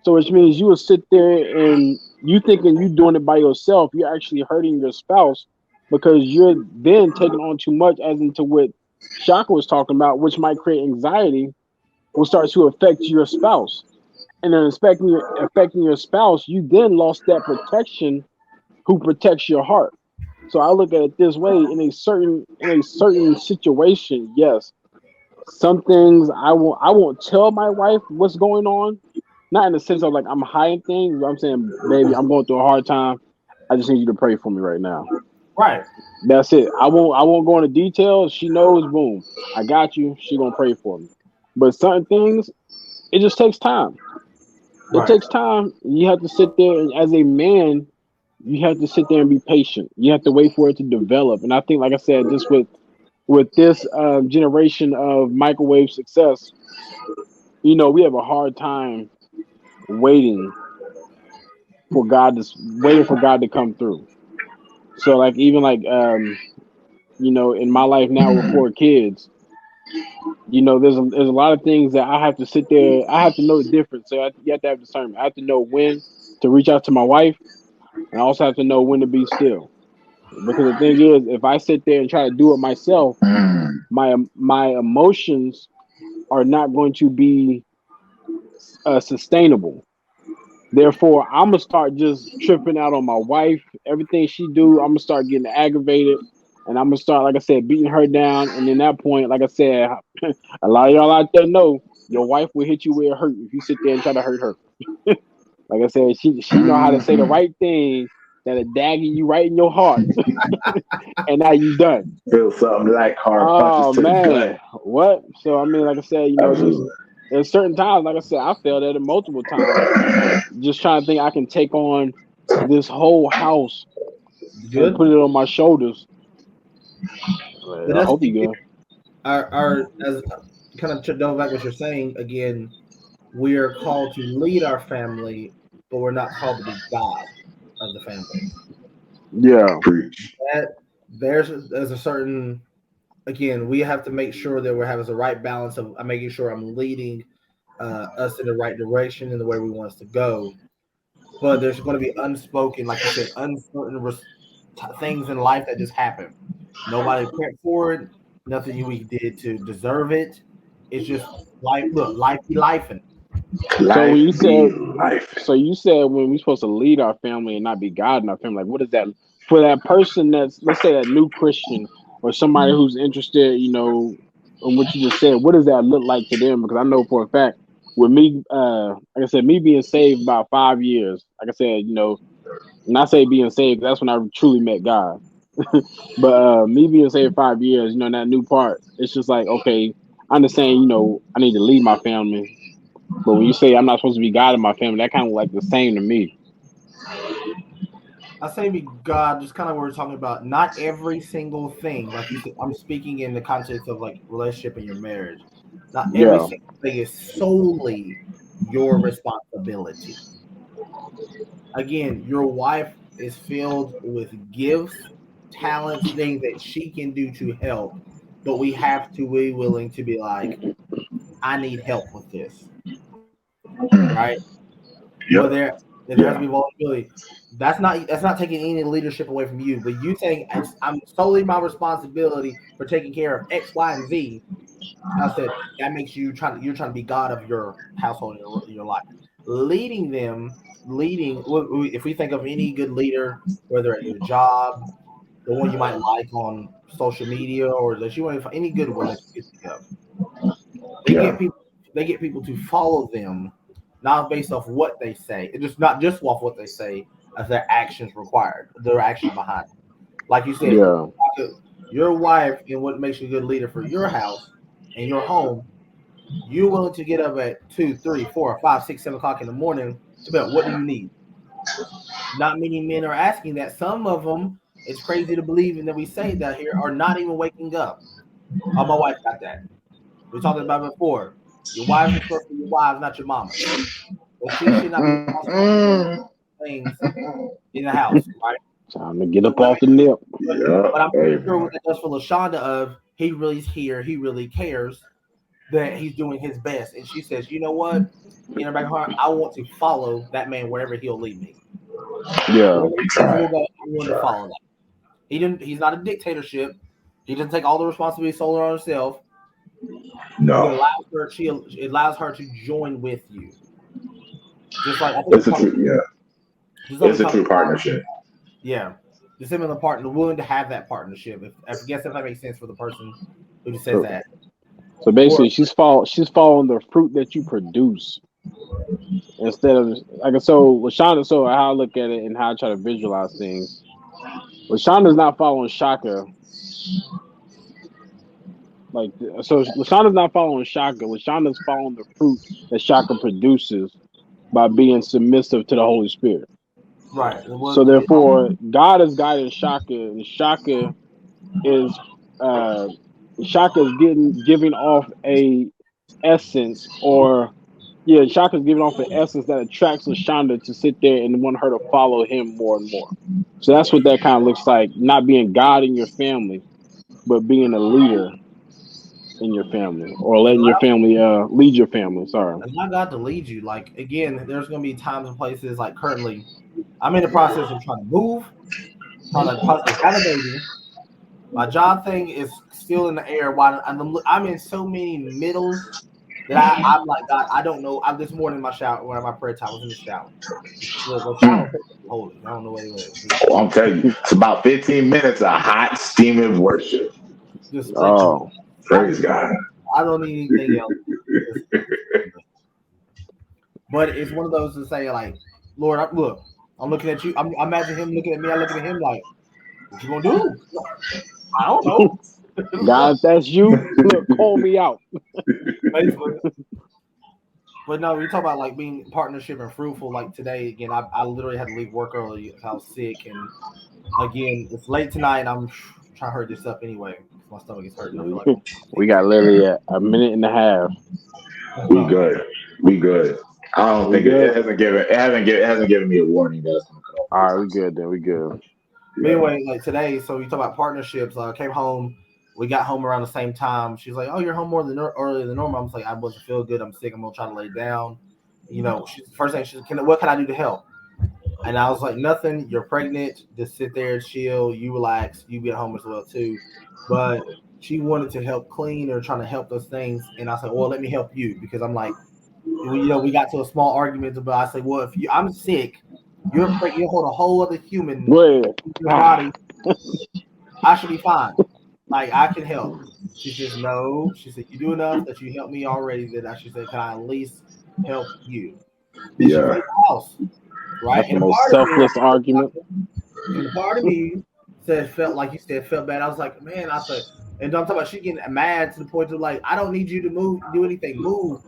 So which means you will sit there and you thinking you doing it by yourself, you're actually hurting your spouse because you're then taking on too much, as into what Shaka was talking about, which might create anxiety, will start to affect your spouse. And then affecting your spouse, you then lost that protection who protects your heart. So I look at it this way: in a certain situation, yes, some things I won't tell my wife what's going on. Not in the sense of like I'm hiding things, but I'm saying, baby, I'm going through a hard time. I just need you to pray for me right now. right, That's it. I won't go into details. She knows, boom, I got you. She gonna pray for me. But certain things, it just takes time. It right. takes time. You have to sit there and as a man, you have to sit there and be patient. You have to wait for it to develop. And I think, like I said, just with this generation of microwave success, we have a hard time waiting waiting for God to come through. So like even like in my life now with four kids, there's a lot of things that I have to sit there. I have to know the difference. So you have to have discernment. I have to know when to reach out to my wife, and I also have to know when to be still. Because the thing is, if I sit there and try to do it myself, Mm. my emotions are not going to be sustainable. Therefore, I'm gonna start just tripping out on my wife. Everything she do, I'm gonna start getting aggravated, and I'm gonna start, like I said, beating her down. And then that point, like I said, a lot of y'all out there know your wife will hit you where it hurt if you sit there and try to hurt her. Like I said, she know how to say the Hmm. right thing that'll dagger you right in your heart, and now you done. Feel something like hard punches Oh to the gut. man, what? So I mean, like I said, just Absolutely. there's certain times, like I said, I failed at it multiple times. Just trying to think I can take on this whole house You and good? put it on my shoulders. But I that's hope you good. our as kind of to double back what you're saying again. We are called to lead our family, but we're not called to be God of the family. Yeah, Preach. That there's a certain again we have to make sure that we're having the right balance of making sure I'm leading us in the right direction in the way we want us to go. But there's going to be unspoken, like you said, uncertain things in life that just happen. Nobody prepped for it. Nothing we did to deserve it. It's just life. Look, life be life. So when Life you be said, life. so you said when we're supposed to lead our family and not be God in our family, like what is that for that person that's, let's say, that new Christian or somebody who's interested, in what you just said? What does that look like to them? Because I know for a fact with me, like I said, me being saved about 5 years, like I said, not say being saved, 'cause that's when I truly met God. But me being saved 5 years, that new part, it's just like, okay, I understand, I need to lead my family. But when you say I'm not supposed to be God in my family, that kind of like the same to me. I say be God, just kind of what we're talking about. Not every single thing, like you said, I'm speaking in the context of like relationship and your marriage. Not every Yeah, single thing is solely your responsibility. Again, your wife is filled with gifts, talents, things that she can do to help, but we have to be willing to be like, I need help with this, right? But Yep. there has to Yeah. be vulnerability. That's not taking any leadership away from you, but you saying I'm solely my responsibility for taking care of X, Y, and Z. I said that makes you're trying to be God of your household and your life, leading them, leading. If we think of any good leader, whether at your job, the one you might like on social media, or that you want to any good one that you can think of, they Yeah. get people they get people to follow them, not based off what they say. It's just not just off what they say, as their actions required, their actions behind it. Like you said, yeah. your wife and what makes you a good leader for your house and your home, you're willing to get up at 2, 3, 4, 5, 6, 7 o'clock in the morning to be like, what do you need? Not many men are asking that. Some of them, it's crazy to believe, and that we say that here, are not even waking up. Oh, my wife got that. We talked about it before. Your wives are supposed to be your wives, not your mamas. But she should not be responsible for things in the house, right? Time to get But up off the nip. but, Yeah. but I'm pretty sure what Amen. that does for Lashonda of he really's here, he really cares that he's doing his best. And she says, you know what? In her back of her heart, I want to follow that man wherever he'll lead me. Yeah, Wherever he says Try. we'll go, I'm willing to Try. follow that. He's not a dictatorship. He doesn't take all the responsibility solely on himself. He No. allows her, it allows her to join with you. Just like I think we It's a talked true. Yeah. just like we It's a talked true about, partnership. yeah. The similar partner, willing to have that partnership. If I guess if that makes sense for the person who just says so that. so Or basically she's following the fruit that you produce instead of, like, so Lashonda. So how I look at it and how I try to visualize things, Lashonda's not following Shaka. Like, so Lashonda's not following Shaka. Lashonda's following the fruit that Shaka produces by being submissive to the Holy Spirit. right. So therefore, God is guiding Shaka, and is uh Shaka is giving off a essence, or yeah, Shaka's giving off an essence that attracts Lashonda to sit there and want her to follow him more and more. So that's what that kind of looks like, not being God in your family, but being a leader in your family, or letting your family lead your family. Sorry. allow God to lead you. Like again, there's gonna be times and places like currently I'm in the process of trying to move, trying to process have a baby. My job thing is still in the air. While I'm in so many middles that I'm like, God, I don't know. This morning, my shower, when my prayer time was in the shower. The shower was holy. I don't know what it was. Oh, I'm telling you, it's about 15 minutes of hot, steaming worship. Just thank you. Oh, I'm Praise just, God. I don't need anything else. Just, but it's one of those to say like, Lord, look, I'm looking at you. I imagine him looking at me. I looking at him like, what you gonna do? I don't know. God, if that's you, look, call me out. Basically. But no, we talk about like being partnership and fruitful. Like today, again, I literally had to leave work early because I was sick, and again, it's late tonight. And I'm trying to hurry this up anyway because my stomach is hurting. I feel like We got literally a minute and a half. We no. good. We good. I don't We think good? it hasn't given me a warning that it's gonna cut off All right, we anytime soon. good then. We good. But Yeah. anyway, like today, so we talk about partnerships. I came home. We got home around the same time. She's like, "Oh, you're home more than earlier than normal." I was like, "I wasn't feel good. I'm sick. I'm gonna try to lay down." You know, she's first thing she's, "What can I do to help?" And I was like, nothing. You're pregnant. Just sit there, chill. You relax. You be at home as well too. But she wanted to help clean or trying to help those things. And I said, well, let me help you because I'm like, we got to a small argument about. I said, well, I'm sick, you're pregnant. You hold a whole other human Go ahead. in your body. I should be fine. Like I can help. She says no. She said you do enough that you help me already. That I should say, can I at least help you? Then she cleaned the house, right? That's the most selfless argument. And part of me said felt like you said felt bad. I was like, man, I said, and I'm talking about she getting mad to the point of like, I don't need you to do anything, move.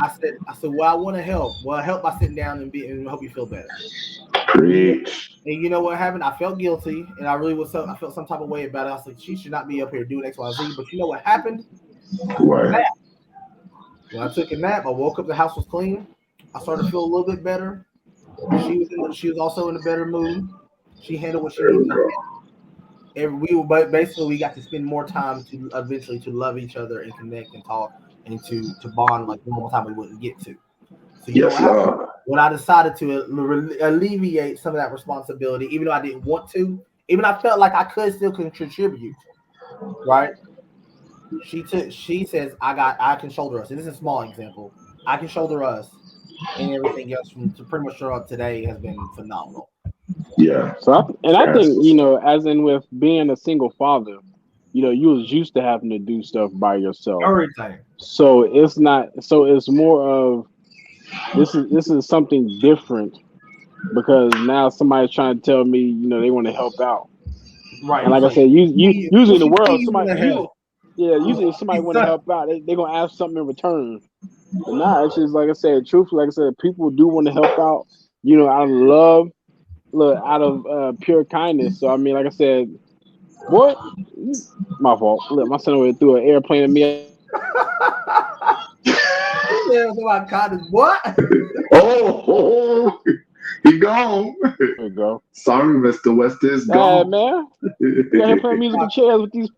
I said, well, I want to help. Well, help by sitting down and help you feel better. Preach. And you know what happened? I felt guilty, and I felt some type of way about it. I was like, she should not be up here doing X, Y, Z. But you know what happened? What? Nap. When I took a nap, I woke up. The house was clean. I started to feel a little bit better. She was also in a better mood. She handled what she needed to handle. But basically we got to spend more time to eventually to love each other and connect and talk and to bond like normal time we wouldn't get to. So you know what happened? When I decided to alleviate some of that responsibility, even though I didn't want to, even I felt like I could still contribute, right? She says I can shoulder us. And this is a small example. I can shoulder us, and everything else from to pretty much throughout today has been phenomenal. Yeah. So I think as in with being a single father, you was used to having to do stuff by yourself. Everything. So it's not. So it's more of this is something different because now somebody's trying to tell me they want to help out. Right. And like I said, usually in the world usually if somebody want to help out, they're gonna ask something in return. But nah, it's just like I said, truthfully, like I said, people do want to help out, out of love, look, out of pure kindness. So I mean, like I said, what? My fault. Look, my son went through an airplane at me. Yeah, my God, what? Oh, he gone. There we go. Sorry, Mr. West is gone. Man. You got here playing musical chairs with these.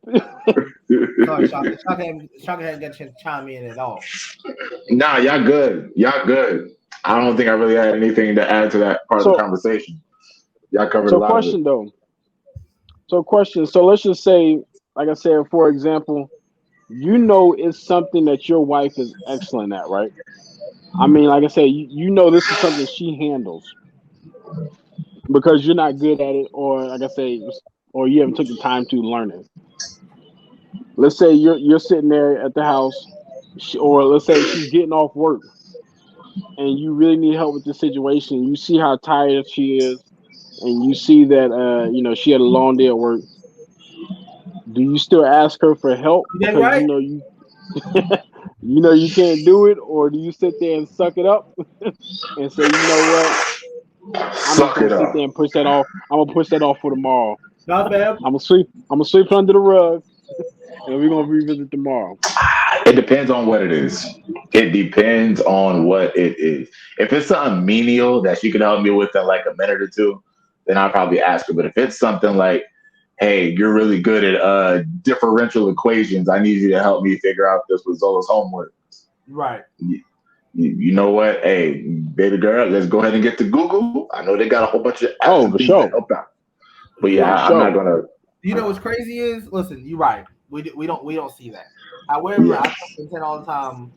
Sorry, Shaka hadn't got a chance to chime in at all. Nah, y'all good. Y'all good. I don't think I really had anything to add to that part of the conversation. Y'all covered a lot of it. So let's just say, like I said, for example, it's something that your wife is excellent at, right? I mean, like I said, this is something she handles because you're not good at it, or like I say, or you haven't took the time to learn it. Let's say you're sitting there at the house, or let's say she's getting off work, and you really need help with the situation. You see how tired she is, and you see that she had a long day at work. Do you still ask her for help because right? you you can't do it, or do you sit there and suck it up and say, you know what? I'm just gonna sit there and push that off. I'm gonna push that off for tomorrow. Not bad. I'm gonna sweep it under the rug, and we're gonna revisit tomorrow. It depends on what it is. It depends on what it is. If it's something menial that she can help me with in like a minute or two, then I'll probably ask her. But if it's something like, hey, you're really good at differential equations, I need you to help me figure out this with Zola's homework. Right. You know what? Hey, baby girl, let's go ahead and get to Google. I know they got a whole bunch of apps for sure. that help out. But yeah, I'm not gonna. You know what's crazy is, listen, you're right. We don't see that. However, I contend all the time.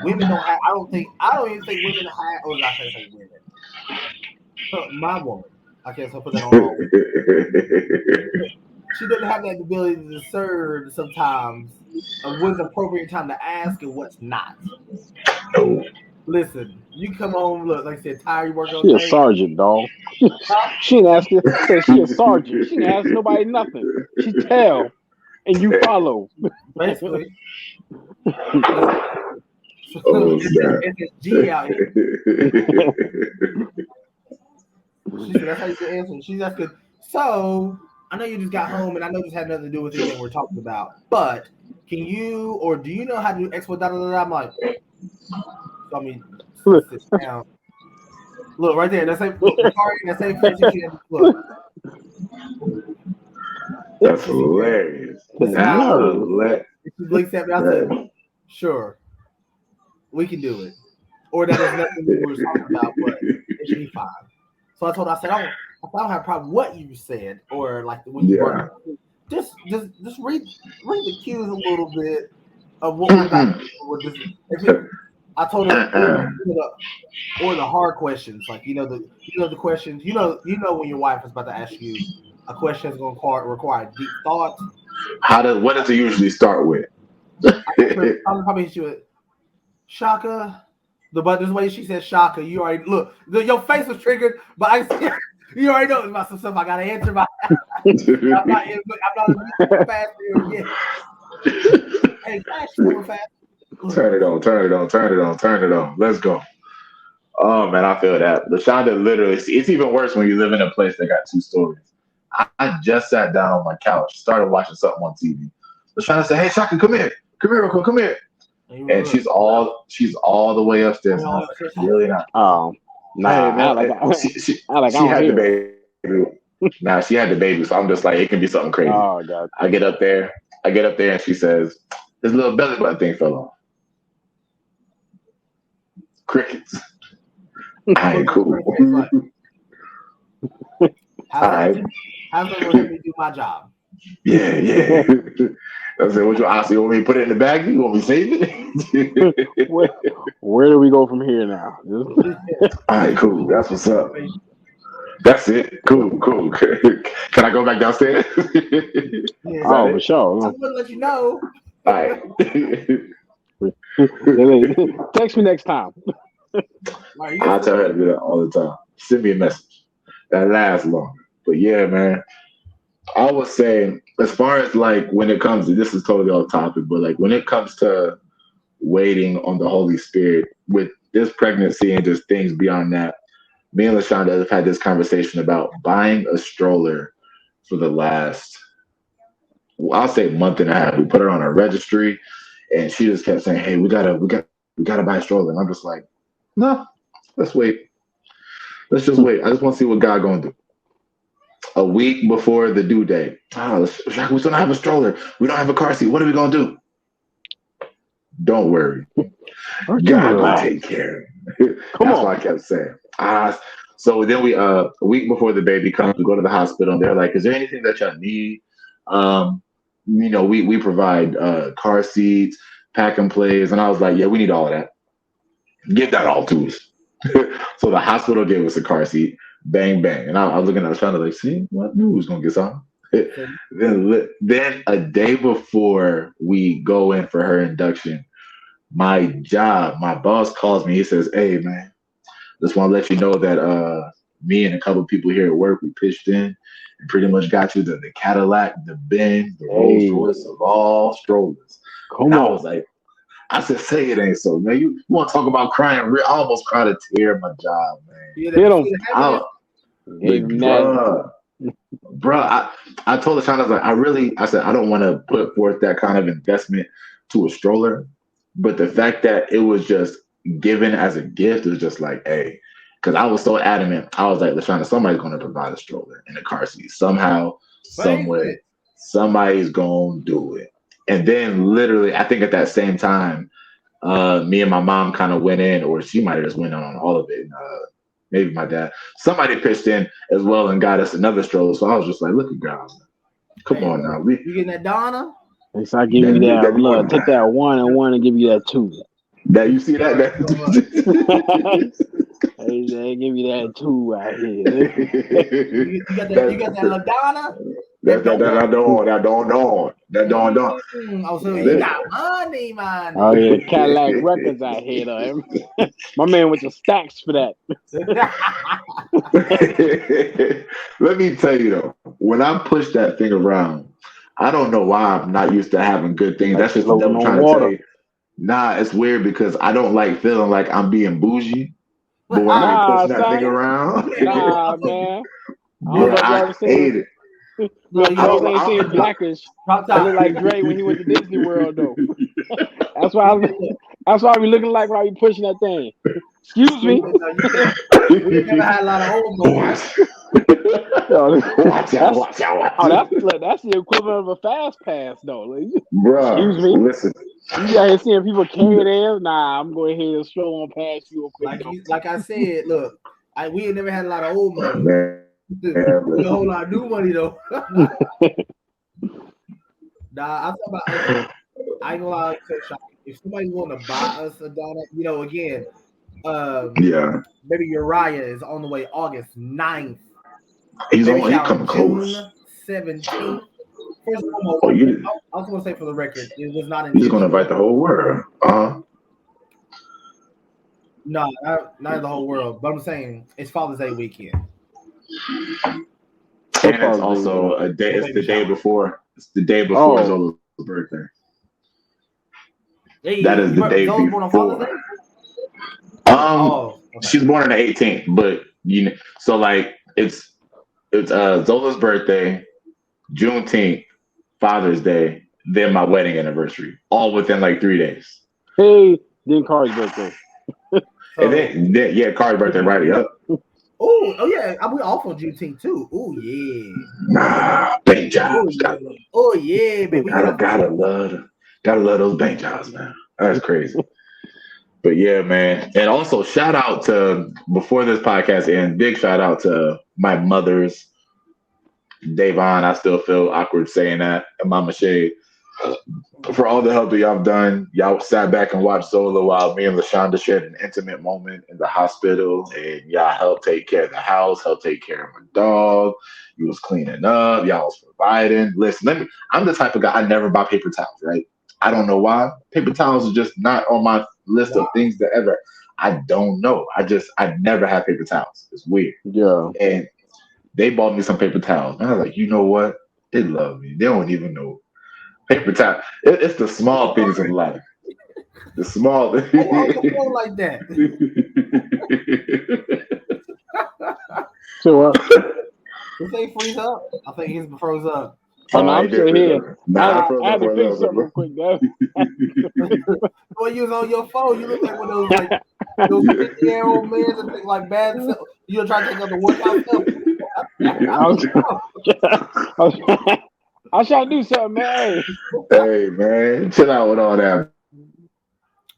Women don't have. I don't even think women have. Or I can't say women. My woman. I can't put that on. She doesn't have that ability to discern sometimes of when's the appropriate time to ask and what's not. No. Listen, you come home, look, like I said, tired, you work all day. She a sergeant, dog. She didn't ask you. She a sergeant. She didn't ask nobody nothing. She tell, and you follow. Basically. It's a G out here. She said, that's how you get answered. She's asking, so I know you just got home, and I know this had nothing to do with anything we're talking about, but can you, or do you know how to do X, Y, da, da, da? I'm like, I mean, sit down. Look, right there. That same face. Look. That's hilarious. She blinks at me. I said, sure. We can do it. Or that has nothing we were talking about, but it should be fine. So I told her, I don't have a problem what you said or like when you brought it. Just read the cues a little bit of what we're about to do with this. I told her, or the hard questions, like the questions, when your wife is about to ask you a question that's going to require deep thought. What does it usually start with? I'm probably hit you with Shaka. But this way she said Shaka, you already look. Your face was triggered, but you already know about some stuff I gotta answer. I'm not fast here yet. Hey, flash super fast. Turn it on. Let's go. Oh man, I feel that. LaShonda literally, it's even worse when you live in a place that got two stories. I just sat down on my couch, started watching something on TV. LaShonda said, "Hey Shaka, come here real quick, come here." And she's all the way upstairs. And I was like, really not. Oh, nah. Hey, man, she had the baby. Nah, she had the baby, so I'm just like, it can be something crazy. Oh, God. I get up there, and she says, "This little belly button thing fell off." Crickets. I ain't cool. How's that gonna help me do my job? Yeah. I said, "What you ask? You want me to put it in the bag? You want me to save it?" Where do we go from here now? All right, cool. That's what's up. That's it. Cool. Can I go back downstairs? Oh, for sure. I'm gonna let you know. All right. Text me next time. I tell her to do that all the time. Send me a message. That lasts long. But yeah, man. I would say, as far as like when it comes to, this is totally off topic, but like when it comes to waiting on the Holy Spirit with this pregnancy and just things beyond that, me and LaShonda have had this conversation about buying a stroller for the last, I'll say, month and a half. We put her on a registry, and she just kept saying, "Hey, we gotta buy a stroller." And I'm just like, "No, let's wait. Let's just wait. I just want to see what God gonna do." A week before the due date, we don't have a stroller. We don't have a car seat. What are we gonna do? Don't worry. God will take care of it. That's what I kept saying. So then a week before the baby comes, we go to the hospital, and they're like, "Is there anything that y'all need?" We provide car seats, pack and plays, and I was like, "Yeah, we need all of that. Give that all to us." So the hospital gave us a car seat. Bang bang, and I was looking at the shot like, "See, what news gonna get something?" Then a day before we go in for her induction, my boss calls me. He says, "Hey man, just want to let you know that me and a couple of people here at work, we pitched in and pretty much got you the Cadillac, the Benz, the Rolls Royce of all strollers." I was like, I said, "Say it ain't so, man. You want to talk about crying? I almost cried a tear in my job, man." Bruh, I told the I was like, I said, I don't want to put forth that kind of investment to a stroller, but the fact that it was just given as a gift is just like, hey, because I was so adamant. I was like, LaShonda, somebody's going to provide a stroller and a car seat somehow, some way. Somebody's going to do it. And then literally, I think at that same time, me and my mom kind of went in, or she might have just went on all of it. And, maybe my dad. Somebody pitched in as well and got us another stroller. So I was just like, "Look at God. Come on now. You getting that Donna?" So I give you that. Look, take that 1 and 1 and give you that 2. That you see that? Hey, give you that 2 right here. You got that LaDonna? That don't. Oh, so you got money, man. Oh yeah, Cadillac Records out here though. My man with the stacks for that. Let me tell you though, when I push that thing around, I don't know why I'm not used to having good things. That's just the devil trying to tell you. Nah, it's weird because I don't like feeling like I'm being bougie. But when I push that thing around, man. I hate it. Look, you ain't seen Blackish. I look like Dre when he went to Disney World though. That's why we looking like while we pushing that thing. Excuse me. We never had a lot of old boys. Watch out. That's the equivalent of a fast pass though. Like, bruh, excuse me. Listen. You out here seeing people carry theirs? Nah, I'm going ahead and stroll on past you real quick. Like I said, look, We ain't never had a lot of old money. Man, We a whole lot of new money though. Nah, I'm talking about us. I ain't gonna lie to you, Shaka. If somebody want to buy us a donut, again, yeah, baby Uriah is on the way August 9th. he Baby shower coming close. June 17th. First and foremost, Oh, you I was gonna say for the record, it was not He's gonna intentional. invite the whole world. No, not the whole world. But I'm saying it's Father's Day weekend. And it's also a day. It's the day before. It's the day before Zola's birthday. Hey, that is the day Zola's born on Father's Day? Okay. She's born on the 18th, but so like it's Zola's birthday, Juneteenth, Father's Day, then my wedding anniversary, all within like 3 days. Hey, then Carl's birthday. And then Carl's birthday right up. Oh yeah, we off on Juneteenth too. Oh yeah. Nah, bank jobs. Oh yeah, baby. Gotta love those bank jobs, man. That's crazy. But yeah, man. And also shout out to, before this podcast ends, big shout out to my mothers, Davon. I still feel awkward saying that, and Mama Shay, for all the help that y'all done. Y'all sat back and watched Zola while me and LaShonda shared an intimate moment in the hospital, and y'all helped take care of the house, helped take care of my dog. You was cleaning up, y'all was providing. Listen, I'm the type of guy, I never buy paper towels, right? I don't know why. Paper towels are just not on my list of things that ever. I don't know. I never had paper towels. It's weird. Yeah. And they bought me some paper towels. And I was like, you know what? They love me. They don't even know. Paper towel. It's the small things in life. The small. Like that. So what? This ain't freeze up. I think he's froze up. Oh, no, I'm still here. I had to fix something real quick, though. When you was on your phone, you look like one of those 50-year-old men that think like bad stuff. You try to take out the workout stuff. I was trying to do something, man. Hey, man, chill out with all that,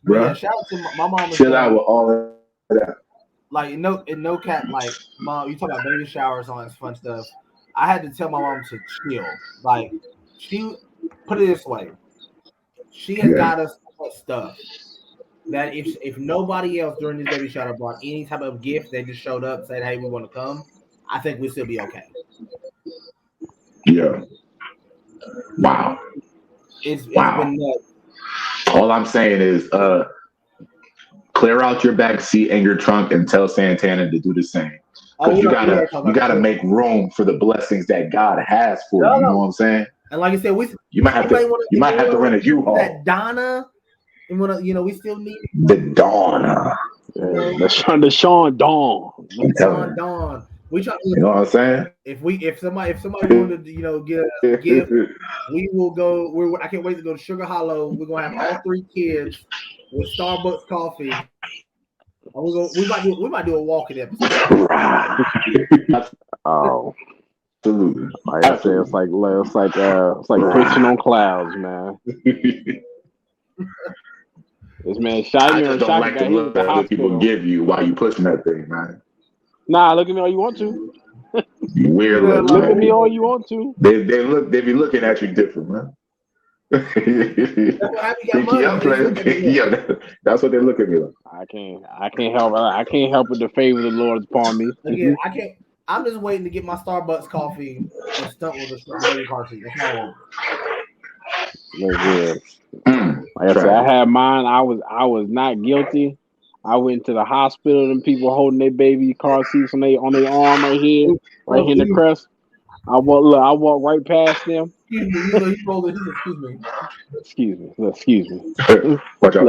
bro. Yeah, shout out to my mom. Chill out with all of that. Like, no cap, like, mom, you talk about baby showers, all that fun stuff. I had to tell my mom to chill. Like, she put it this way: she has got us stuff that if nobody else during this baby shower brought any type of gift, they just showed up, said, "Hey, we want to come," I think we'd still be okay. Yeah. Wow. It's been nuts. All I'm saying is, clear out your back seat and your trunk and tell Santana to do the same. Because you gotta make room for the blessings that God has for you. You know what I'm saying? And like I said, you might have to rent a U-Haul. That Donna, and we still need the Donna. The Sean Dawn. Sean Dawn. We try. You know what I'm saying? If somebody wanted to get a gift, we will go. I can't wait to go to Sugar Hollow. We're gonna have all 3 kids with Starbucks coffee. We might do a walking episode. Oh, absolutely. Like I said, it's like pushing on clouds, man. This man shot me on Shaka. Like the look that people give you while you pushing that thing, man. Nah, look at me all you want to. Weird look. Look at me all you want to. They be looking at you different, man. That's what they look at me like. I can't help with the favor of the Lord upon me. Again, I can't. I'm just waiting to get my Starbucks coffee and stunt with a baby car seat. That's my one. Like I said, I had mine. I was not guilty. I went to the hospital. Them people holding their baby car seats on their arm right here in the crest. I walk right past them. Excuse me. Watch out,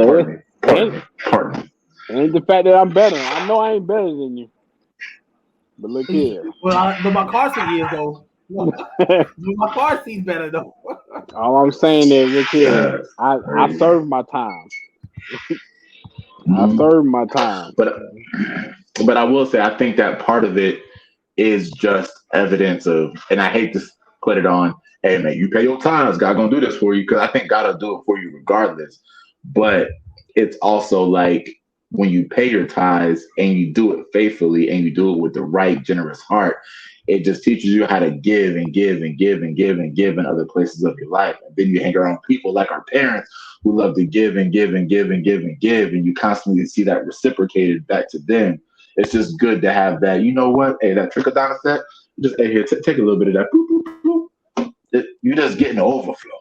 partner. It ain't the fact that I'm better. I know I ain't better than you. But look here. Well, but my car seat is though. My car seat's better though. All I'm saying is, look here. I served my time. I served my time. But I will say, I think that part of it is just evidence of, and I hate to put it on, hey man, you pay your tithes, God gonna do this for you, because I think God will do it for you regardless. But it's also like when you pay your tithes and you do it faithfully and you do it with the right generous heart, it just teaches you how to give and give and give and give and give in other places of your life. And then you hang around people like our parents who love to give and give and give and give and give, and you constantly see that reciprocated back to them. It's just good to have that. You know what? Hey, that trickle down effect. Just hey, here, take a little bit of that. Boop, boop, boop. You just getting the overflow.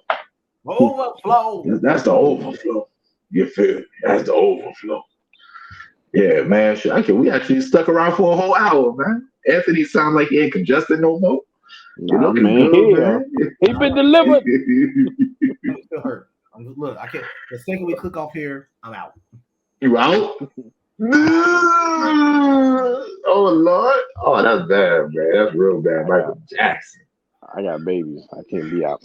Overflow. That's the overflow. You feel me? That's the overflow. Yeah, man. We actually stuck around for a whole hour, man. Anthony sound like he ain't congested no more. Nah, man, he been delivered. It still hurt. Look, I can't. The second we click off here, I'm out. You out? Oh Lord! Oh, that's bad, man. That's real bad, Michael Jackson. I got babies. I can't be out.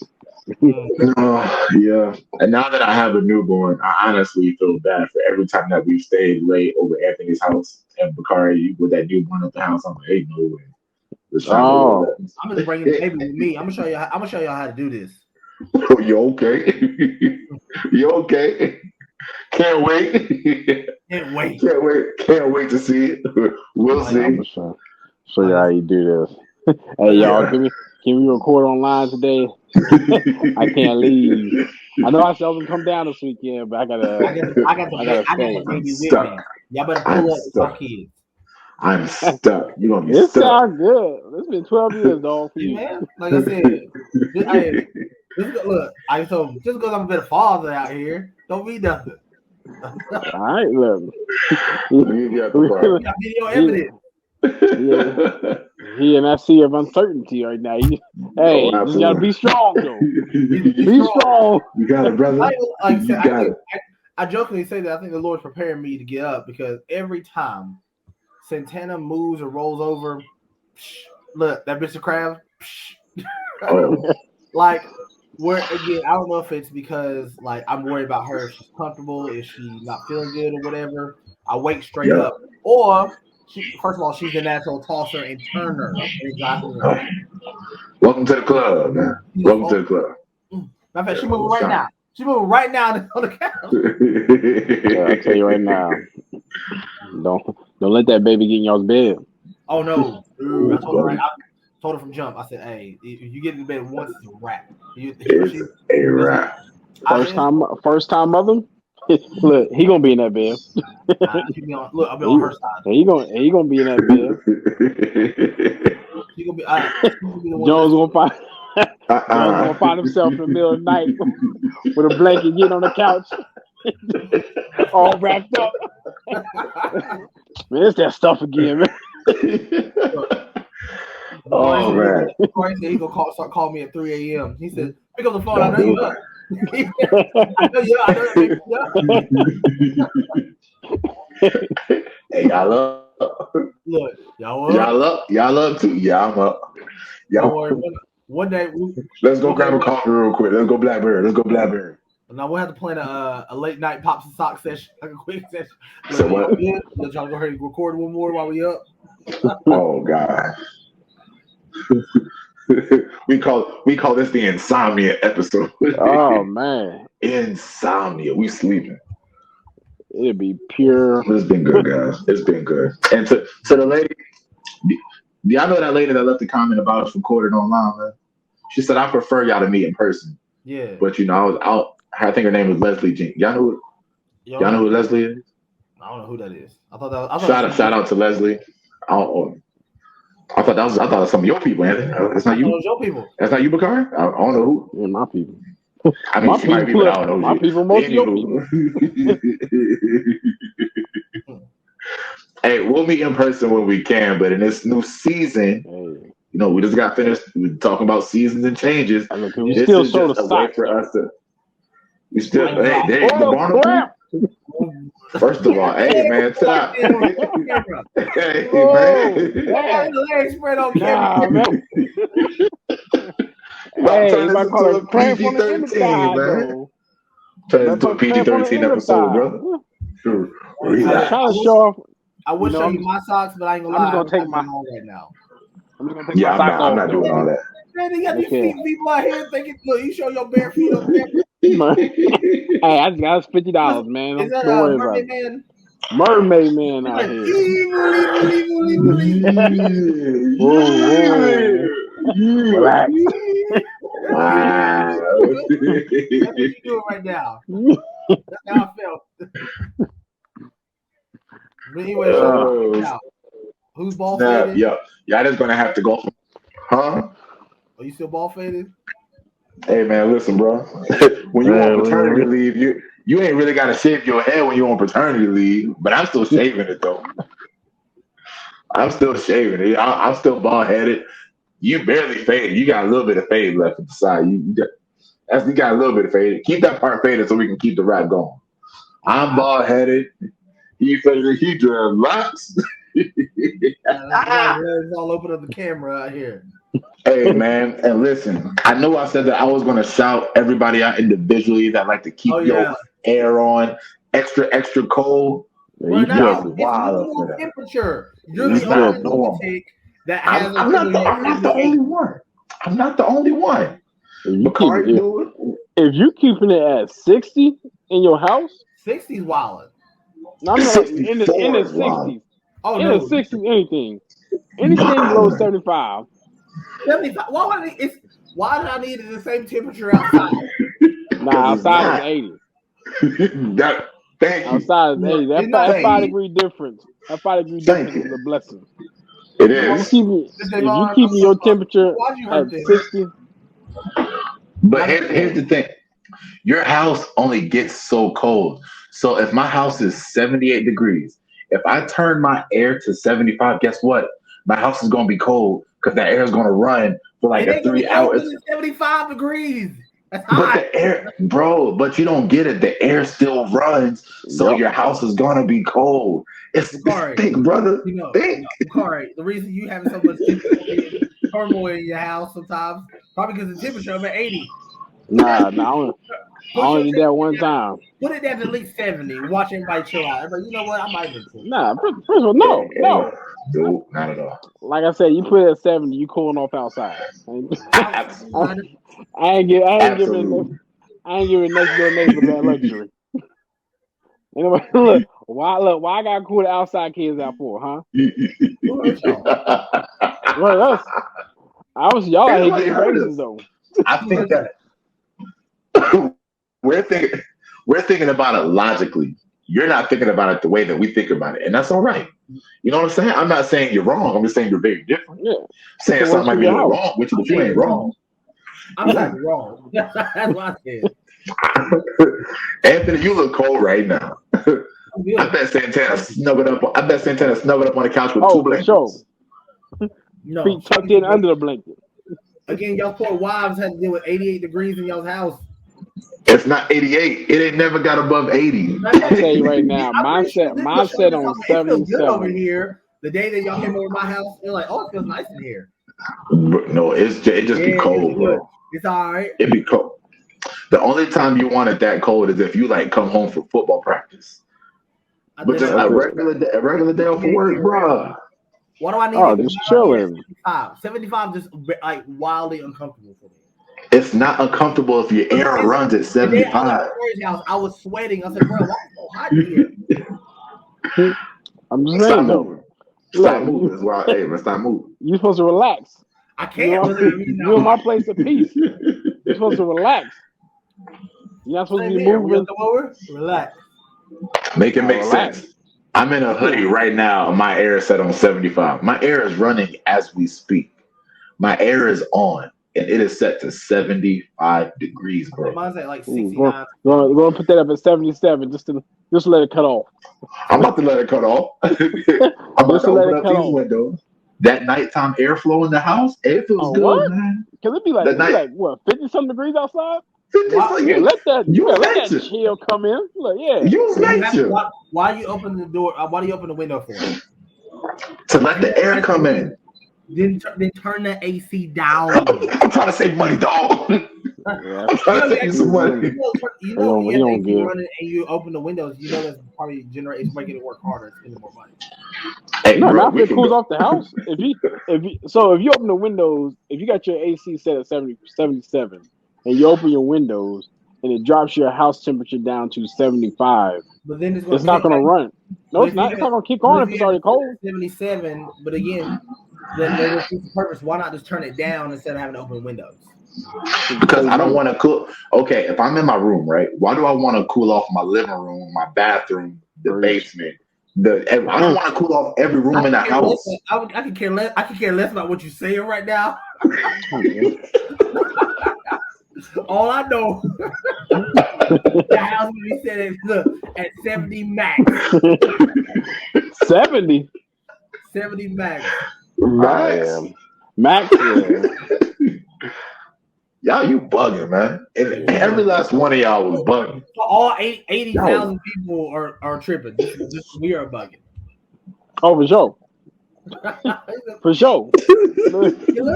Yeah. And now that I have a newborn, I honestly feel bad for every time that we've stayed late over Anthony's house and Bakari with that newborn at the house. I'm like, hey, no way. I'm just bringing the baby with me. I'm gonna show y'all how to do this. Oh, you okay? You okay? Can't wait. Can't wait to see it. We'll see. I'm gonna show you how you do this. Hey, y'all, can we record online today? I can't leave. I know I seldom come down this weekend, but I got the baby with me. Y'all better pull up with my kids. I'm stuck. You're gonna be stuck. It sounds stuck. good. It's been 12 years, dog, for you. Man, like I said, look, I told just because I'm a bit of father out here, don't mean nothing. All right, look. Got video evidence. Yeah. He in that sea of uncertainty right now. You gotta be strong, though. Be strong. You got it, brother. I jokingly say that I think the Lord's preparing me to get up because every time Santana moves or rolls over, look, that bitch of crab. Like, where again, I don't know if it's because like I'm worried about her if she's comfortable, if she's not feeling good or whatever. I wake straight up, or first of all, she's the natural tosser and turner. Welcome to the club, man. Welcome to the club. In fact, she's moving right now. She's moving right now on the couch. I'll tell you right now. Don't let that baby get in y'all's bed. Oh no. I told her from jump. I said, hey, if you get in bed once, it's a wrap. It's a wrap. First time mother? Look, he gonna be in that bed. I'll be on her side. He gonna be in that bed. Jones gonna find himself in the middle of the night with a blanket getting on the couch, all wrapped up. Man, it's that stuff again, man. Oh man! He gonna start calling me at 3 a.m. He said, "Pick up the phone. I know you up." I know you up. Hey, y'all up? Look, y'all up too. Yeah, I'm up. One day, let's go grab a coffee real quick. Let's go Blackberry. Now we'll have to plan a late night pops and socks session, like a quick session. So what? Y'all go ahead and record one more while we up. Oh God. we call this the insomnia episode. Oh man, insomnia. We sleeping. It'd be pure. It's been good, guys. It's been good. And to the lady, do y'all know that lady that left a comment about us recorded online, man? She said, "I prefer y'all to meet in person." Yeah. But I think her name was Leslie Jean. Y'all know who Leslie is? I don't know who that is. I thought shout out to Leslie. I thought that was some of your people, Anthony. That's not you. Those your people. That's not you, Bakari? I don't know who. Yeah, my people. I mean, she might be, but I don't know. My people, most of your people. Hey, we'll meet in person when we can, but in this new season, we just got finished talking about seasons and changes. We still show the way for us to. We still, there the Barnacle. First of all, hey man, stop. Hey man. Leg spread on camera, man. Turn this into a PG-13, man. Turn this into a PG-13 episode, brother. I'm trying to show off. I would show you my socks, but I ain't gonna lie. I'm just gonna take my home right now. I'm just gonna take my socks off. I'm not doing all that. Man, you got these people out here thinking, look, you show your bare feet on camera. Hey, I just got $50, man. Is that Don't worry Mermaid about it. Man? Mermaid man out Like, here. Whoa. Relax. Wow. That's what you doing right now. That's how I felt. But anyway, now, who's ball faded? Yeah, y'all just gonna have to go. Huh? Are you still ball faded? Hey man, listen, bro. When you on paternity leave, you ain't really gotta shave your head when you on paternity leave. But I'm still shaving it though. I'm still shaving it. I'm still bald headed. You barely faded. You got a little bit of fade left at the side. You got a little bit of fade. Keep that part faded so we can keep the rap going. I'm bald headed. He faded. He dread locks. It's all open up the camera out here. Hey man, and listen, I know I said that I was gonna shout everybody out individually that like to keep your air on extra cold. Right now, it's normal temperature. You're the only lunatic that has I'm not the only one. I'm not the only one. If you keeping it at 60 in your house, 60's wild. No, in the 60s. Oh, in the 60s, anything below 75. 75. Why did I need the same temperature outside? Nah, outside is 80. Outside is 80. That 5 degree difference. That 5 degree difference is a blessing. It is. If you keeping your temperature at 60. But here's the thing. Your house only gets so cold. So if my house is 78 degrees, if I turn my air to 75, guess what? My house is going to be cold because that air is going to run for like 3 hours. 75 degrees. That's hot. But the air, bro, but you don't get it. The air still runs, so your house is going to be cold. It's think, brother. Think. Sorry, the reason you having so much turmoil in your house sometimes, probably because the temperature of 80. Nah, I only did that one time. Put it down to at least 70. Watch everybody chill out. Everybody, you know what? I might do too. Nah, first of all, no. Nope, not at all. Like I said, you put it at 70, you cooling off outside. I ain't giving next door neighbor that luxury. Look, why I got cool the outside kids out for, huh? Well, us. Y'all out here getting crazy though. I think that we're thinking about it logically. You're not thinking about it the way that we think about it, and that's all right. You know what I'm saying? I'm not saying you're wrong. I'm just saying you're very different. Yeah. Saying something might be wrong with you, but you ain't wrong. I'm not wrong. That's what I said. Anthony, you look cold right now. I bet Santana snuggled up on the couch with 2 blankets. For sure. No, feet tucked in under the blanket. Again, y'all poor wives had to deal with 88 degrees in y'all's house. It's not 88. It ain't never got above 80. I'll tell you right now, mine set on 77. Over here, the day that y'all came over my house, they're like, "Oh, it feels nice in here." No, it just be cold, bro. It's all right. It be cold. The only time you want it that cold is if you like come home from football practice. But just a regular day off of work, bro. What do I need? Just chilling. 75 just like wildly uncomfortable for me. It's not uncomfortable if your air runs at 75. I was sweating. I said, bro, why is it so hot here? I'm just saying though. Stop moving. Stop moving. You're supposed to relax. I can't. You're in my place of peace. You're supposed to relax. You're not supposed to be moving. Relax. Make it make sense. I'm in a hoodie right now. My air is set on 75. My air is running as we speak. My air is on, and it is set to 75 degrees, bro. Mine's at like 69. Go and put that up at 77. Just let it cut off. I'm about to let it cut off. I'm about to open up these windows. That nighttime airflow in the house, it feels good, what? man. Can it be like 50-some degrees outside? Let that chill come in. Look, use nature. Why do you open the door? Why do you open the window for? To let the air come in. Then turn the AC down. I'm trying to save money, dog. I'm trying to save some money. You know, running and you open the windows. You know that's probably it's making it work harder, spending more money. Hey, not if it cools off the house. If you open the windows, if you got your AC set at 77, and you open your windows and it drops your house temperature down to 75, but then it's not going to run. No, it's not. It's not gonna kick on if it's already cold. 77, but again, then there's a purpose. Why not just turn it down instead of having to open windows? Because I don't want to cool. Okay, if I'm in my room, right? Why do I want to cool off my living room, my bathroom, the basement? I don't want to cool off every room in the house. I can care less. I can care less about what you're saying right now. All I know, the house will be set at 70 max. 70. 70 max. Max. Y'all, you bugging, man. And every last one of y'all was bugging. All 80,000 people are tripping. We are bugging. Oh, for sure. For sure.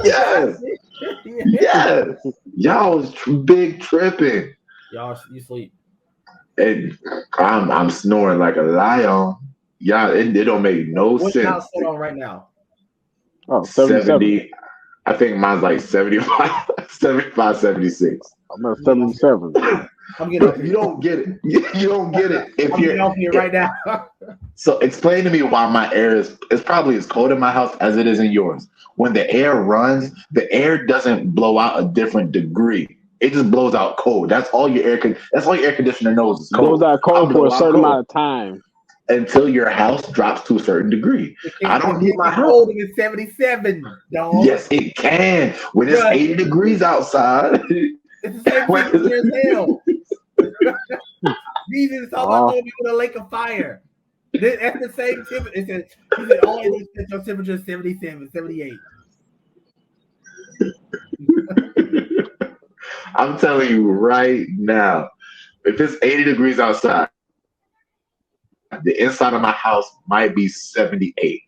Yes. Yes. Y'all was big tripping. Y'all, you sleep. And I'm snoring like a lion. Y'all, it don't make no sense. What's house set on right now? Oh, 70. I think mine's like 75, 76. I'm at 77. You don't get it. You don't get it. If I'm getting off here right now. So explain to me why my air is probably as cold in my house as it is in yours. When the air runs, the air doesn't blow out a different degree. It just blows out cold. That's all your air conditioner knows is cold. Blows out cold for a certain amount of time. Until your house drops to a certain degree. I don't need my house cold in 77, dog. Yes, it can. When it's 80 degrees outside. It's the same temperature as hell. Jesus is talking about going to be with a lake of fire. That's the same temperature. He said all I need is your temperature is 77, 78. I'm telling you right now, if it's 80 degrees outside, the inside of my house might be 78,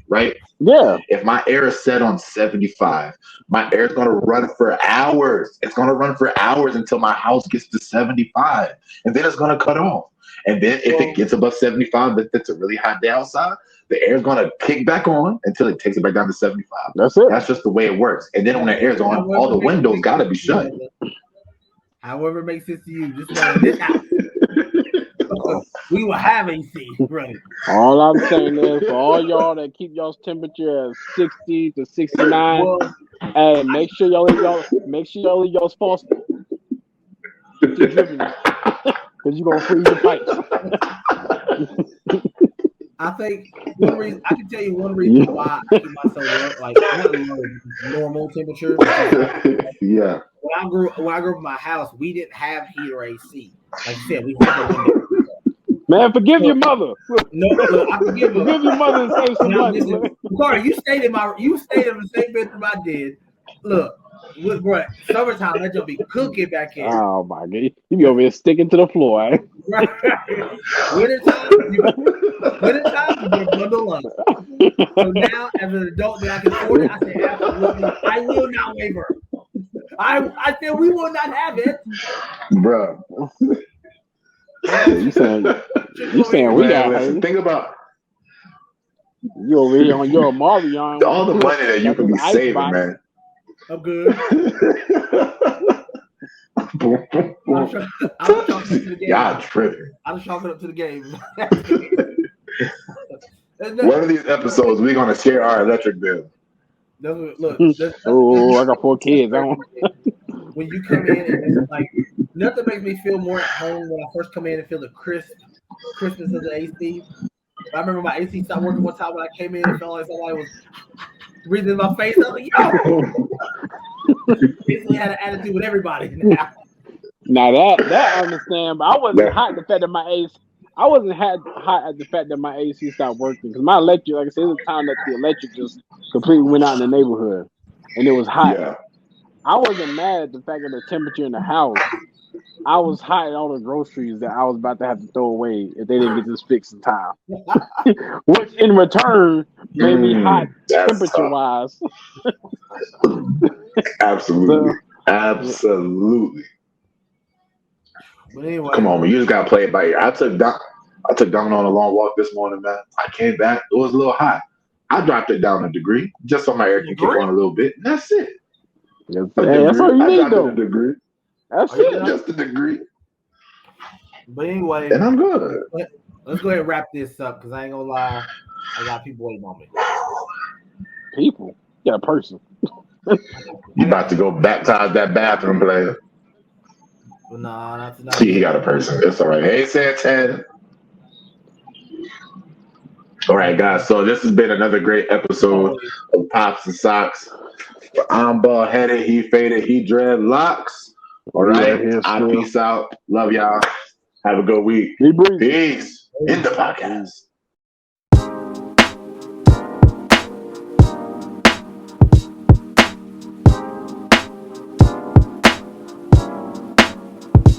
right? Yeah. If my air is set on 75, my air is going to run for hours. It's going to run for hours until my house gets to 75, and then it's going to cut off. And then if it gets above 75, if it's a really hot day outside, the air is going to kick back on until it takes it back down to 75. That's it. That's just the way it works. And then when the air is on, all the windows got to be shut. However it makes sense to you, just know this house. We will have AC, right? All I'm saying is for all y'all that keep y'all's temperature at 60 to 69, hey, make sure y'all eat y'all's false because you're gonna freeze your pipes. I think one reason I can tell you one reason why I keep myself like not normal temperature. Yeah. When I grew up in my house, we didn't have heat or AC. Like you said, we had the window. Man, forgive your mother. No, look, I forgive her. Forgive your mother and save some money. Sorry, you stayed in the same bedroom I did. Look, bro, summertime that you'll be cooking back here. Oh my god, you be over here sticking to the floor, eh? Right. Wintertime, you bundle up. So now, as an adult that I can afford it, I say absolutely, I will not waver. I said we will not have it, bro. You saying we got think about you over here on your Marion. All the money that you can be saving, box. Man. I'm good. Y'all tripping. I'll chalk it up to the game. One of these episodes, we're gonna share our electric bill. Look, I got 4 kids. When you come in and it's like nothing makes me feel more at home when I first come in and feel the crispness of the AC. I remember my AC stopped working one time when I came in and felt like somebody was breathing in my face. I was like, yo! Basically had an attitude with everybody now. Now that I understand, but I wasn't hot at the fact that my AC. I wasn't hot at the fact that my AC stopped working because my electric, like I said, it was a time that the electric just completely went out in the neighborhood, and it was hot. Yeah. I wasn't mad at the fact of the temperature in the house. I was hot at all the groceries that I was about to have to throw away if they didn't get this fixed in time. Which in return made me hot temperature-wise. Absolutely. Absolutely. But anyway, come on, man. You just got to play it by ear. I took Don on a long walk this morning, man. I came back. It was a little hot. I dropped it down a degree just so my air can kick on a little bit. And that's it. That's all you need, though. A degree. That's it. Just a degree. But anyway. And I'm good. let's go ahead and wrap this up because I ain't gonna lie, I got people waiting on me. People, yeah, a person. You about to go baptize that bathroom player. But nah, not tonight. See, he got a person. It's all right. Hey, Santana. All right, guys. So this has been another great episode of Pops and Socks. I'm bald headed. He faded. He dreadlocks. All right. I peace out. Love y'all. Have a good week. Be breezy. Peace. In the podcast.